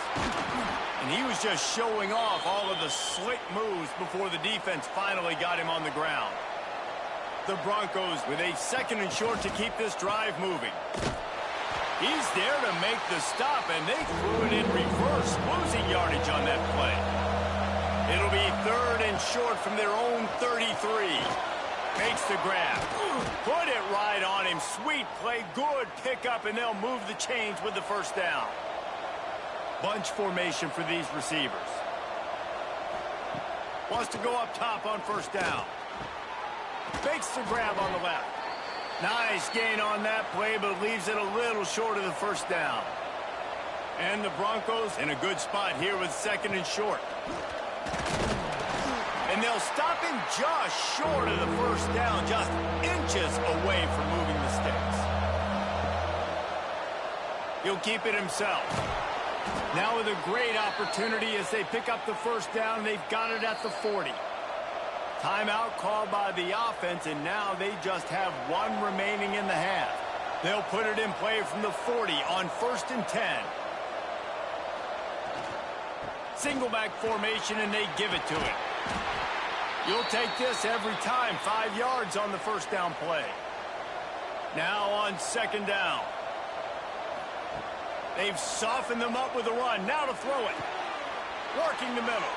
And he was just showing off all of the slick moves before the defense finally got him on the ground. The Broncos with a 2nd and short to keep this drive moving. He's there to make the stop, and they threw it in reverse, losing yardage on that play. It'll be 3rd and short from their own 33. Makes the grab. Put it right on him. Sweet play. Good pickup, and they'll move the chains with the 1st down. Bunch formation for these receivers. Wants to go up top on 1st down. Makes the grab on the left. Nice gain on that play, but leaves it a little short of the 1st down. And the Broncos in a good spot here with 2nd and short. And they'll stop him just short of the 1st down, just inches away from moving the sticks. He'll keep it himself. Now with a great opportunity as they pick up the 1st down, they've got it at the 40. Timeout called by the offense, and now they just have 1 remaining in the half. They'll put it in play from the 40 on 1st and 10. single back formation, and they give it to it. You'll take this every time. 5 yards on the first down play. Now on second down. They've softened them up with a run. Now to throw it. Working the middle.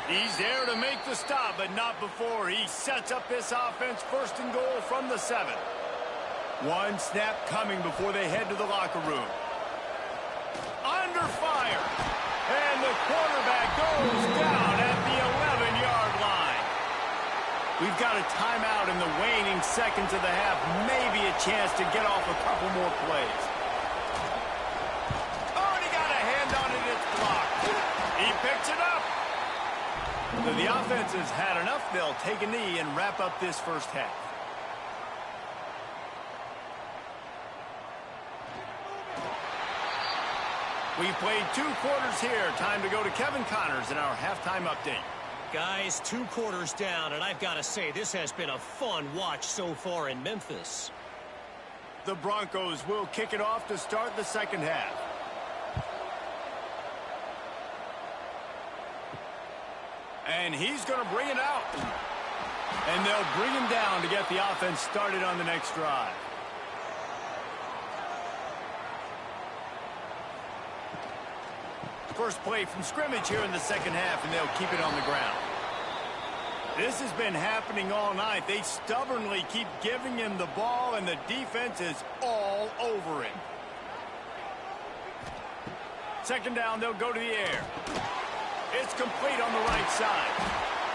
He's there to make the stop, but not before. He sets up this offense first and goal from the 7. One snap coming before they head to the locker room. Under fire. And the quarterback goes down at the 11-yard line. We've got a timeout in the waning seconds of the half. Maybe a chance to get off a couple more plays. Oh, and he got a hand on it. It's blocked. He picks it up. So the offense has had enough. They'll take a knee and wrap up this first half. We've played 2 quarters here. Time to go to Kevin Connors in our halftime update. Guys, 2 quarters down, and I've got to say, this has been a fun watch so far in Memphis. The Broncos will kick it off to start the second half. And he's going to bring it out. And they'll bring him down to get the offense started on the next drive. First play from scrimmage here in the second half, and they'll keep it on the ground. This has been happening all night. They stubbornly keep giving him the ball, and the defense is all over him. Second down, they'll go to the air. It's complete on the right side.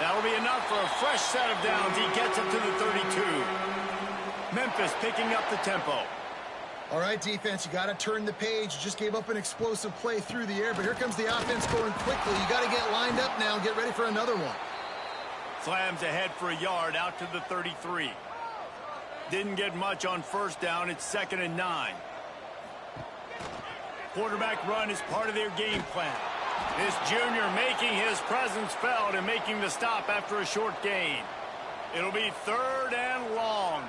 That'll be enough for a fresh set of downs. He gets it to the 32. Memphis picking up the tempo. All right, defense, you got to turn the page. You just gave up an explosive play through the air, but here comes the offense going quickly. You got to get lined up now and get ready for another one. Slams ahead for a yard out to the 33. Didn't get much on first down. It's 2nd and 9. Quarterback run is part of their game plan. This junior making his presence felt and making the stop after a short gain. It'll be 3rd and long.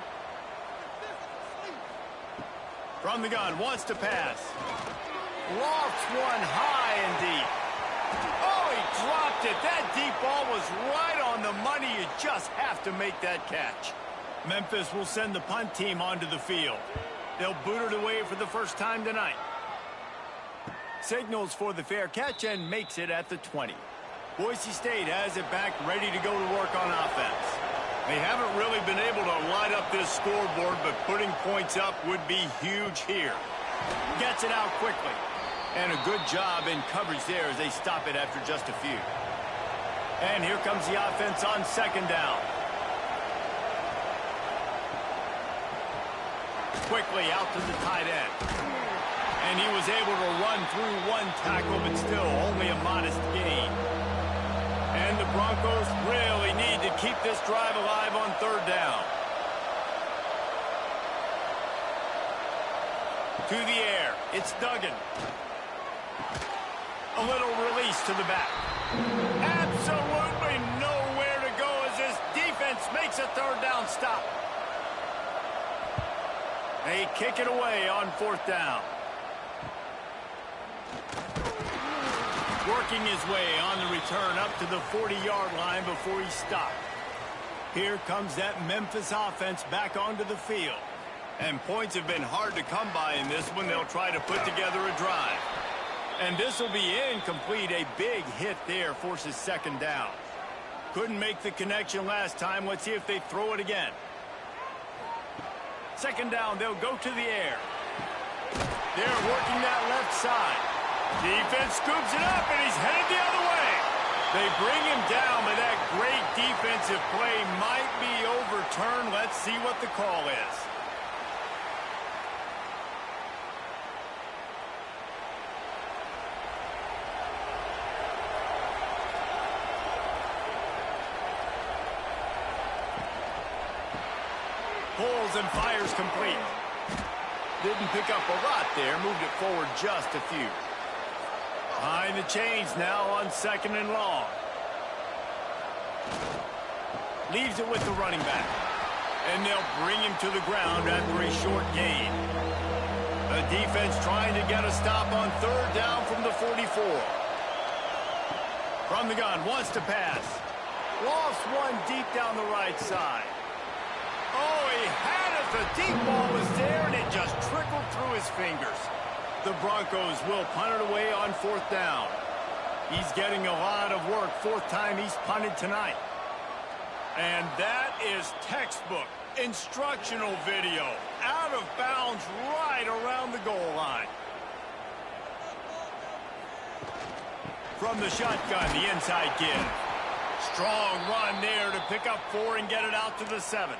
From the gun, wants to pass. Lofts one high and deep. Oh, he dropped it. That deep ball was right on the money. You just have to make that catch. Memphis will send the punt team onto the field. They'll boot it away for the first time tonight. Signals for the fair catch and makes it at the 20. Boise State has it back, ready to go to work on offense. They haven't really been able to light up this scoreboard, but putting points up would be huge here. Gets it out quickly. And a good job in coverage there as they stop it after just a few. And here comes the offense on second down. Quickly out to the tight end. And he was able to run through one tackle, but still only a modest gain. And the Broncos really need to keep this drive alive on third down. To the air. It's Duggan. A little release to the back. Absolutely nowhere to go as this defense makes a third down stop. They kick it away on fourth down. Working his way on the return up to the 40-yard line before he stopped. Here comes that Memphis offense back onto the field. And points have been hard to come by in this one. They'll try to put together a drive. And this will be incomplete. A big hit there forces second down. Couldn't make the connection last time. Let's see if they throw it again. Second down, they'll go to the air. They're working that left side. Defense scoops it up, and he's headed the other way. They bring him down, but that great defensive play might be overturned. Let's see what the call is. Pulls and fires complete. Didn't pick up a lot there. Moved it forward just a few. Behind the chains now on second and long. Leaves it with the running back. And they'll bring him to the ground after a short gain. The defense trying to get a stop on third down from the 44. From the gun, wants to pass. Lost one deep down the right side. Oh, he had it. The deep ball was there, and it just trickled through his fingers. The Broncos will punt it away on 4th down. He's getting a lot of work. 4th time he's punted tonight. And that is textbook instructional video. Out of bounds right around the goal line. From the shotgun, the inside give. Strong run there to pick up 4 and get it out to the 7.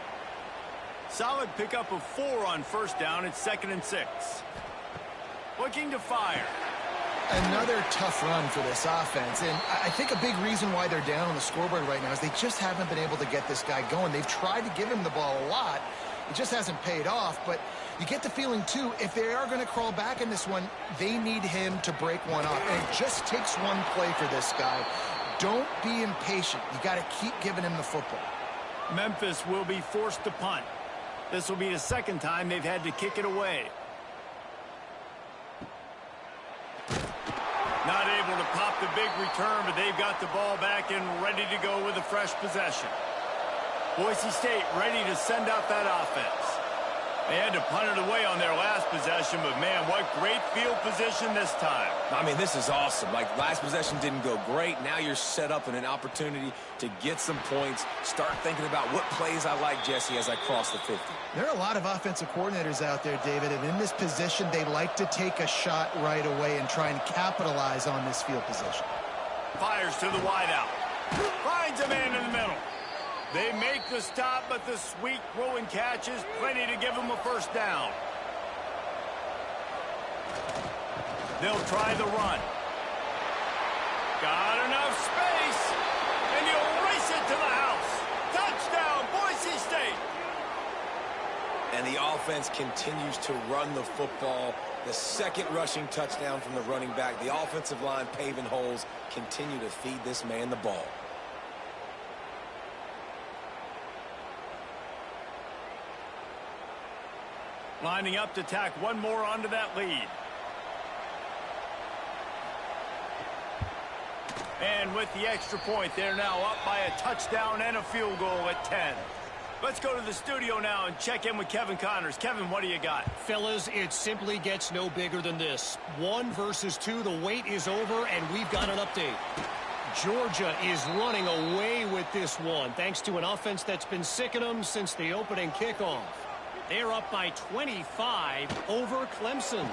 Solid pickup of 4 on 1st down. It's 2nd and 6. Looking to fire. Another tough run for this offense, and I think a big reason why they're down on the scoreboard right now is they just haven't been able to get this guy going. They've tried to give him the ball a lot. It just hasn't paid off, but you get the feeling, too, if they are going to crawl back in this one, they need him to break one off, and it just takes one play for this guy. Don't be impatient. You got to keep giving him the football. Memphis will be forced to punt. This will be the 2nd time they've had to kick it away. Not able to pop the big return, but they've got the ball back and ready to go with a fresh possession. Boise State ready to send out that offense. They had to punt it away on their last possession, but man, what great field position this time. I mean, this is awesome. Like, last possession didn't go great. Now you're set up in an opportunity to get some points. Start thinking about what plays I like, Jesse, as I cross the 50. There are a lot of offensive coordinators out there, David, and in this position, they like to take a shot right away and try and capitalize on this field position. Fires to the wideout. Finds a man in the middle. They make the stop, but the sweet throw and catch is plenty to give them a 1st down. They'll try the run. Got enough space, and you'll race it to the house. Touchdown, Boise State. And the offense continues to run the football. The 2nd rushing touchdown from the running back. The offensive line paving holes. Continue to feed this man the ball. Lining up to tack one more onto that lead. And with the extra point, they're now up by a touchdown and a field goal at 10. Let's go to the studio now and check in with Kevin Connors. Kevin, what do you got? Fellas, it simply gets no bigger than this. 1 versus 2, the wait is over, and we've got an update. Georgia is running away with this one, thanks to an offense that's been sicking them since the opening kickoff. They're up by 25 over Clemson.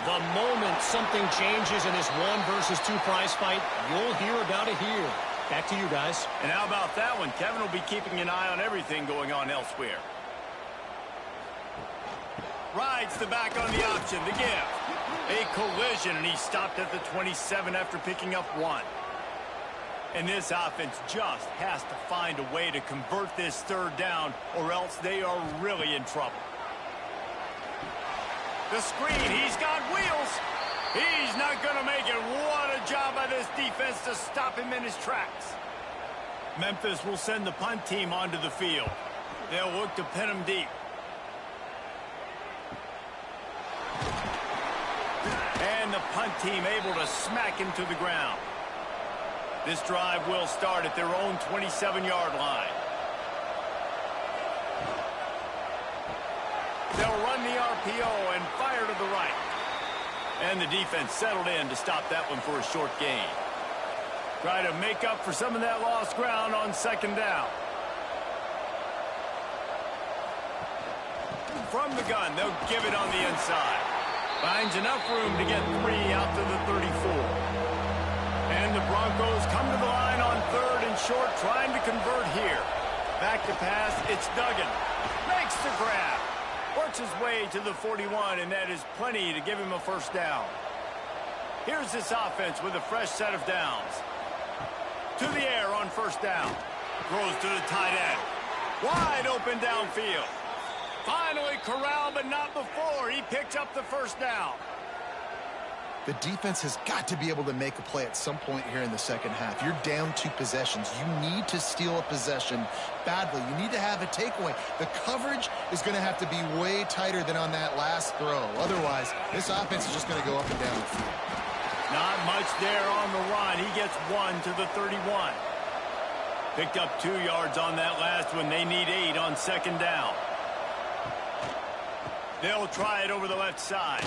The moment something changes in this 1 versus 2 prize fight, you'll hear about it here. Back to you guys. And how about that one? Kevin will be keeping an eye on everything going on elsewhere. Rides the back on the option, the give. A collision, and he stopped at the 27 after picking up 1. And this offense just has to find a way to convert this 3rd down, or else they are really in trouble. The screen, he's got wheels. He's not going to make it. What a job by this defense to stop him in his tracks. Memphis will send the punt team onto the field. They'll look to pin him deep. And the punt team able to smack him to the ground. This drive will start at their own 27-yard line. They'll run the RPO and fire to the right. And the defense settled in to stop that one for a short gain. Try to make up for some of that lost ground on 2nd down. From the gun, they'll give it on the inside. Finds enough room to get 3 out to the 34. And the Broncos come to the line on 3rd and short, trying to convert here. Back to pass, it's Duggan. Makes the grab. Works his way to the 41, and that is plenty to give him a 1st down. Here's this offense with a fresh set of downs. To the air on 1st down. Throws to the tight end. Wide open downfield. Finally corralled, but not before. He picks up the 1st down. The defense has got to be able to make a play at some point here in the 2nd half. You're down 2 possessions. You need to steal a possession badly. You need to have a takeaway. The coverage is going to have to be way tighter than on that last throw. Otherwise, this offense is just going to go up and down the field. Not much there on the run. He gets 1 to the 31. Picked up 2 yards on that last one. They need 8 on second down. They'll try it over the left side.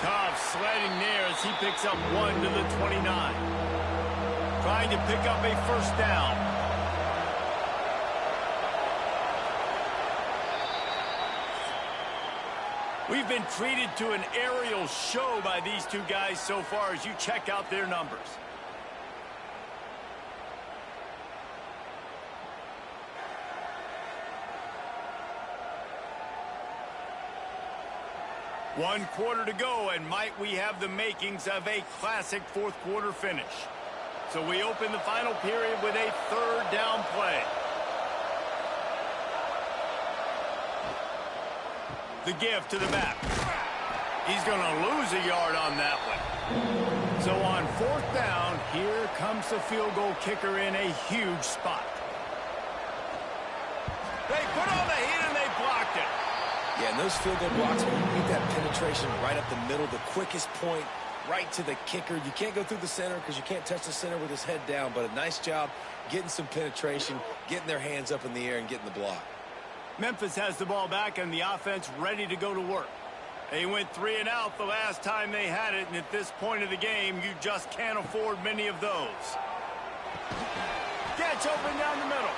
Tough sledding there as he picks up 1 to the 29. Trying to pick up a first down. We've been treated to an aerial show by these two guys so far as you check out their numbers. One quarter to go, and might we have the makings of a classic fourth quarter finish. So we open the final period with a third down play. The give to the back. He's going to lose a yard on that one. So on fourth down, here comes the field goal kicker in a huge spot. They put on the heat and they blocked it. Yeah, and those field goal blocks, when you get that penetration right up the middle, the quickest point right to the kicker. You can't go through the center because you can't touch the center with his head down, but a nice job getting some penetration, getting their hands up in the air and getting the block. Memphis has the ball back and the offense ready to go to work. They went 3 and out the last time they had it, and at this point of the game, you just can't afford many of those. Catch open down the middle.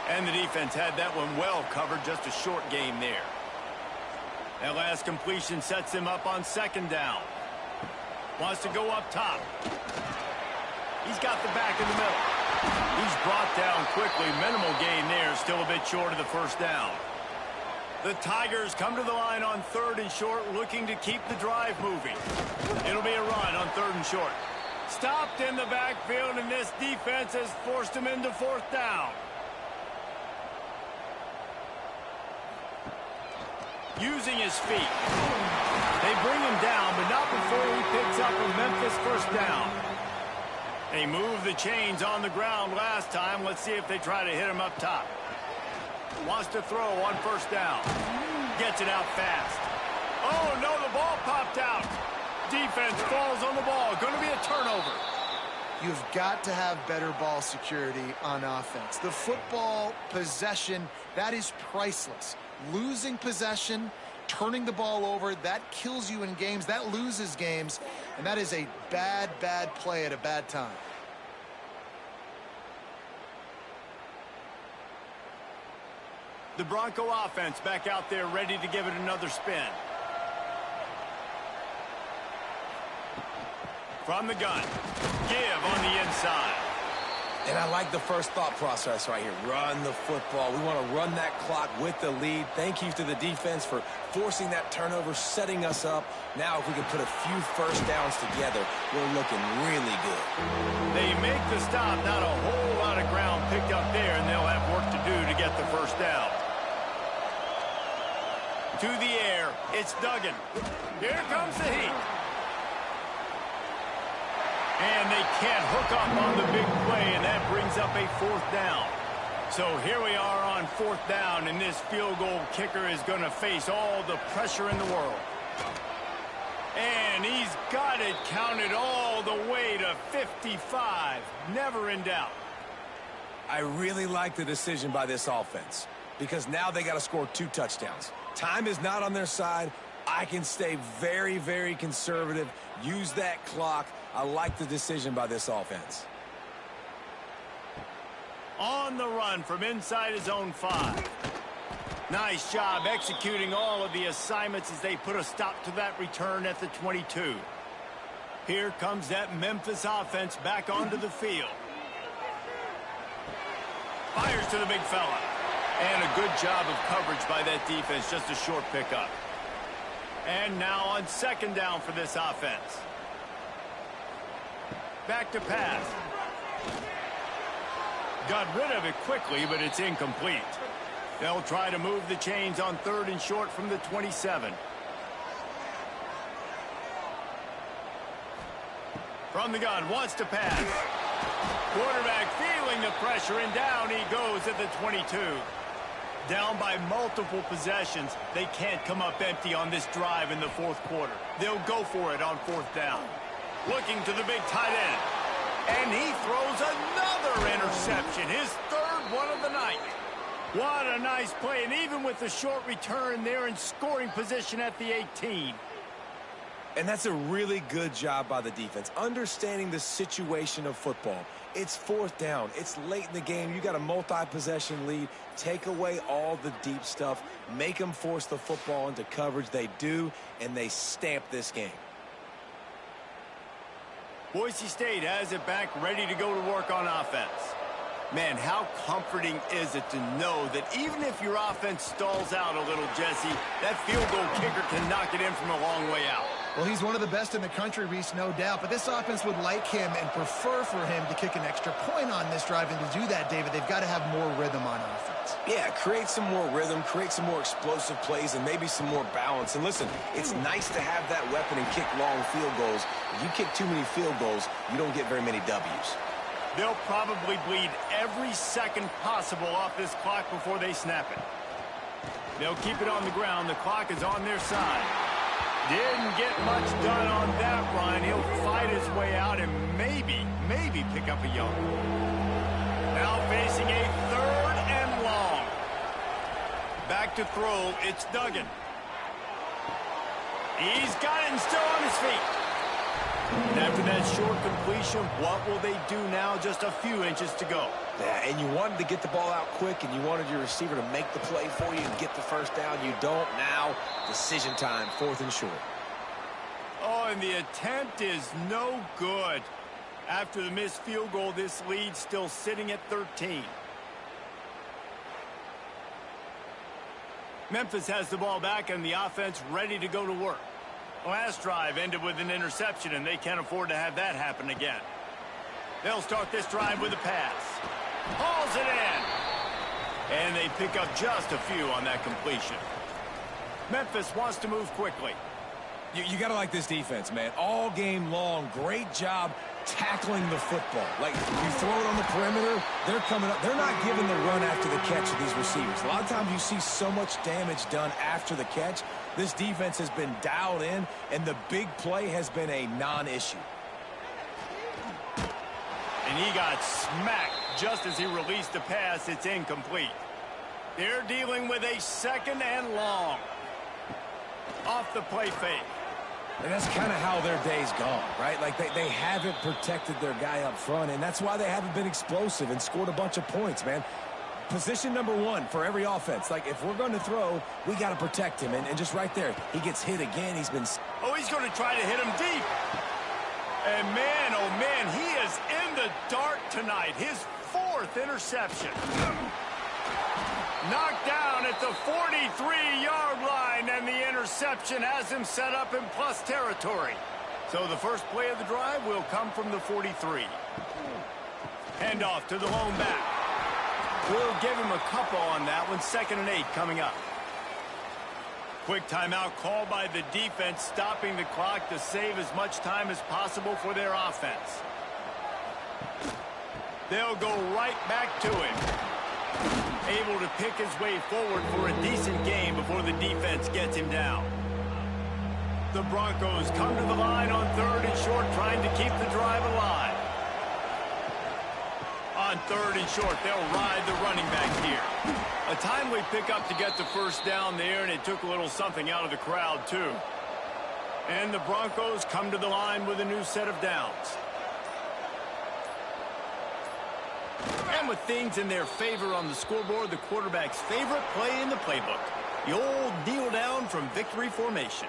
And the defense had that one well covered, just a short game there. That last completion sets him up on second down. Wants to go up top. He's got the back in the middle. He's brought down quickly. Minimal gain there. Still a bit short of the first down. The Tigers come to the line on third and short, looking to keep the drive moving. It'll be a run on third and short. Stopped in the backfield, and this defense has forced him into fourth down. Using his feet. They bring him down, but not before he picks up a Memphis first down. They moved the chains on the ground last time. Let's see if they try to hit him up top. Wants to throw on first down. Gets it out fast. Oh, no, the ball popped out. Defense falls on the ball. Going to be a turnover. You've got to have better ball security on offense. The football possession, that is priceless. Losing possession, turning the ball over, that kills you in games, that loses games, and that is a bad, bad play at a bad time. The Bronco offense back out there ready to give it another spin. From the gun. Give on the inside. And I like the first thought process right here. Run the football. We want to run that clock with the lead. Thank you to the defense for forcing that turnover, setting us up. Now if we can put a few first downs together, we're looking really good. They make the stop. Not a whole lot of ground picked up there, and they'll have work to do to get the first down. To the air, it's Duggan. Here comes the heat. And they can't hook up on the big play, and that brings up a fourth down. So here we are on fourth down, and this field goal kicker is going to face all the pressure in the world. And he's got it counted all the way to 55. Never in doubt. I really like the decision by this offense because now they got to score 2 touchdowns. Time is not on their side. I can stay very, very conservative, use that clock. I like the decision by this offense. On the run from inside his own 5. Nice job executing all of the assignments as they put a stop to that return at the 22. Here comes that Memphis offense back onto the field. Fires to the big fella. And a good job of coverage by that defense, just a short pickup. And now on second down for this offense. Back to pass. Got rid of it quickly, but it's incomplete. They'll try to move the chains on third and short from the 27. From the gun, wants to pass. Quarterback feeling the pressure, and down he goes at the 22. Down by multiple possessions, they can't come up empty on this drive in the fourth quarter. They'll go for it on fourth down. Looking to the big tight end. And he throws another interception, his third one of the night. What a nice play, and even with the short return, they're in scoring position at the 18. And that's a really good job by the defense, understanding the situation of football. It's fourth down. It's late in the game. You got a multi-possession lead. Take away all the deep stuff. Make them force the football into coverage. They do, and they stamp this game. Boise State has it back, ready to go to work on offense. Man, how comforting is it to know that even if your offense stalls out a little, Jesse, that field goal kicker can knock it in from a long way out. Well, he's one of the best in the country, Reese, no doubt. But this offense would like him and prefer for him to kick an extra point on this drive. And to do that, David, they've got to have more rhythm on offense. Yeah, create some more rhythm, create some more explosive plays, and maybe some more balance. And listen, it's nice to have that weapon and kick long field goals. If you kick too many field goals, you don't get very many W's. They'll probably bleed every second possible off this clock before they snap it. They'll keep it on the ground. The clock is on their side. Didn't get much done on that run. He'll fight his way out and maybe pick up a yard. Now facing a third and long. Back to throw, it's Duggan. He's got it and still on his feet. And after that short completion, what will they do now? Just a few inches to go. Yeah, and you wanted to get the ball out quick, and you wanted your receiver to make the play for you and get the first down. You don't now. Decision time, fourth and short. Oh, and the attempt is no good. After the missed field goal, this lead still sitting at 13. Memphis has the ball back, and the offense ready to go to work. Last drive ended with an interception, and they can't afford to have that happen again. They'll start this drive with a pass. Hauls it in. And they pick up just a few on that completion. Memphis wants to move quickly. You got to like this defense, man. All game long, great job tackling the football. Like, you throw it on the perimeter, they're coming up. They're not giving the run after the catch to these receivers. A lot of times you see so much damage done after the catch. This defense has been dialed in, and the big play has been a non-issue. And he got smacked just as he released the pass. It's incomplete. They're dealing with a second and long. Off the play fake. And that's kind of how their day's gone, right? Like, they haven't protected their guy up front, and that's why they haven't been explosive and scored a bunch of points, man. Position number one for every offense. Like, if we're going to throw, we got to protect him. And just right there, he gets hit again. He's been... Oh, he's going to try to hit him deep. And man, oh man, he is in the dark tonight. His fourth interception. Knocked down at the 43-yard line, and the interception has him set up in plus territory. So the first play of the drive will come from the 43. Handoff to the lone back. We'll give him a couple on that one. 2nd and 8 coming up. Quick timeout called by the defense, stopping the clock to save as much time as possible for their offense. They'll go right back to him. Able to pick his way forward for a decent game before the defense gets him down. The Broncos come to the line on 3rd and short, trying to keep the drive alive. On 3rd and short, they'll ride the running back here. A timely pickup to get the first down there, and it took a little something out of the crowd, too. And the Broncos come to the line with a new set of downs. And with things in their favor on the scoreboard, the quarterback's favorite play in the playbook. The old kneel down from victory formation.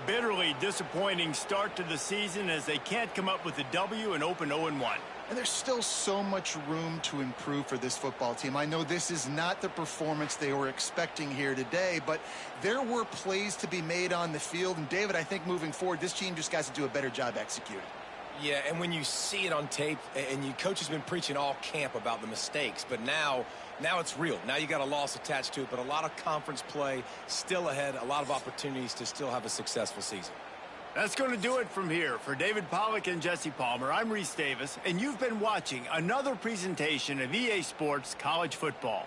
Bitterly disappointing start to the season as they can't come up with a W and open 0-1. And there's still so much room to improve for this football team. I know this is not the performance they were expecting here today, but there were plays to be made on the field. And, David, I think moving forward, this team just got to do a better job executing. Yeah, and when you see it on tape, and your coach has been preaching all camp about the mistakes, but now it's real. Now you got a loss attached to it, but a lot of conference play still ahead, a lot of opportunities to still have a successful season. That's going to do it from here. For David Pollack and Jesse Palmer, I'm Reese Davis, and you've been watching another presentation of EA Sports College Football.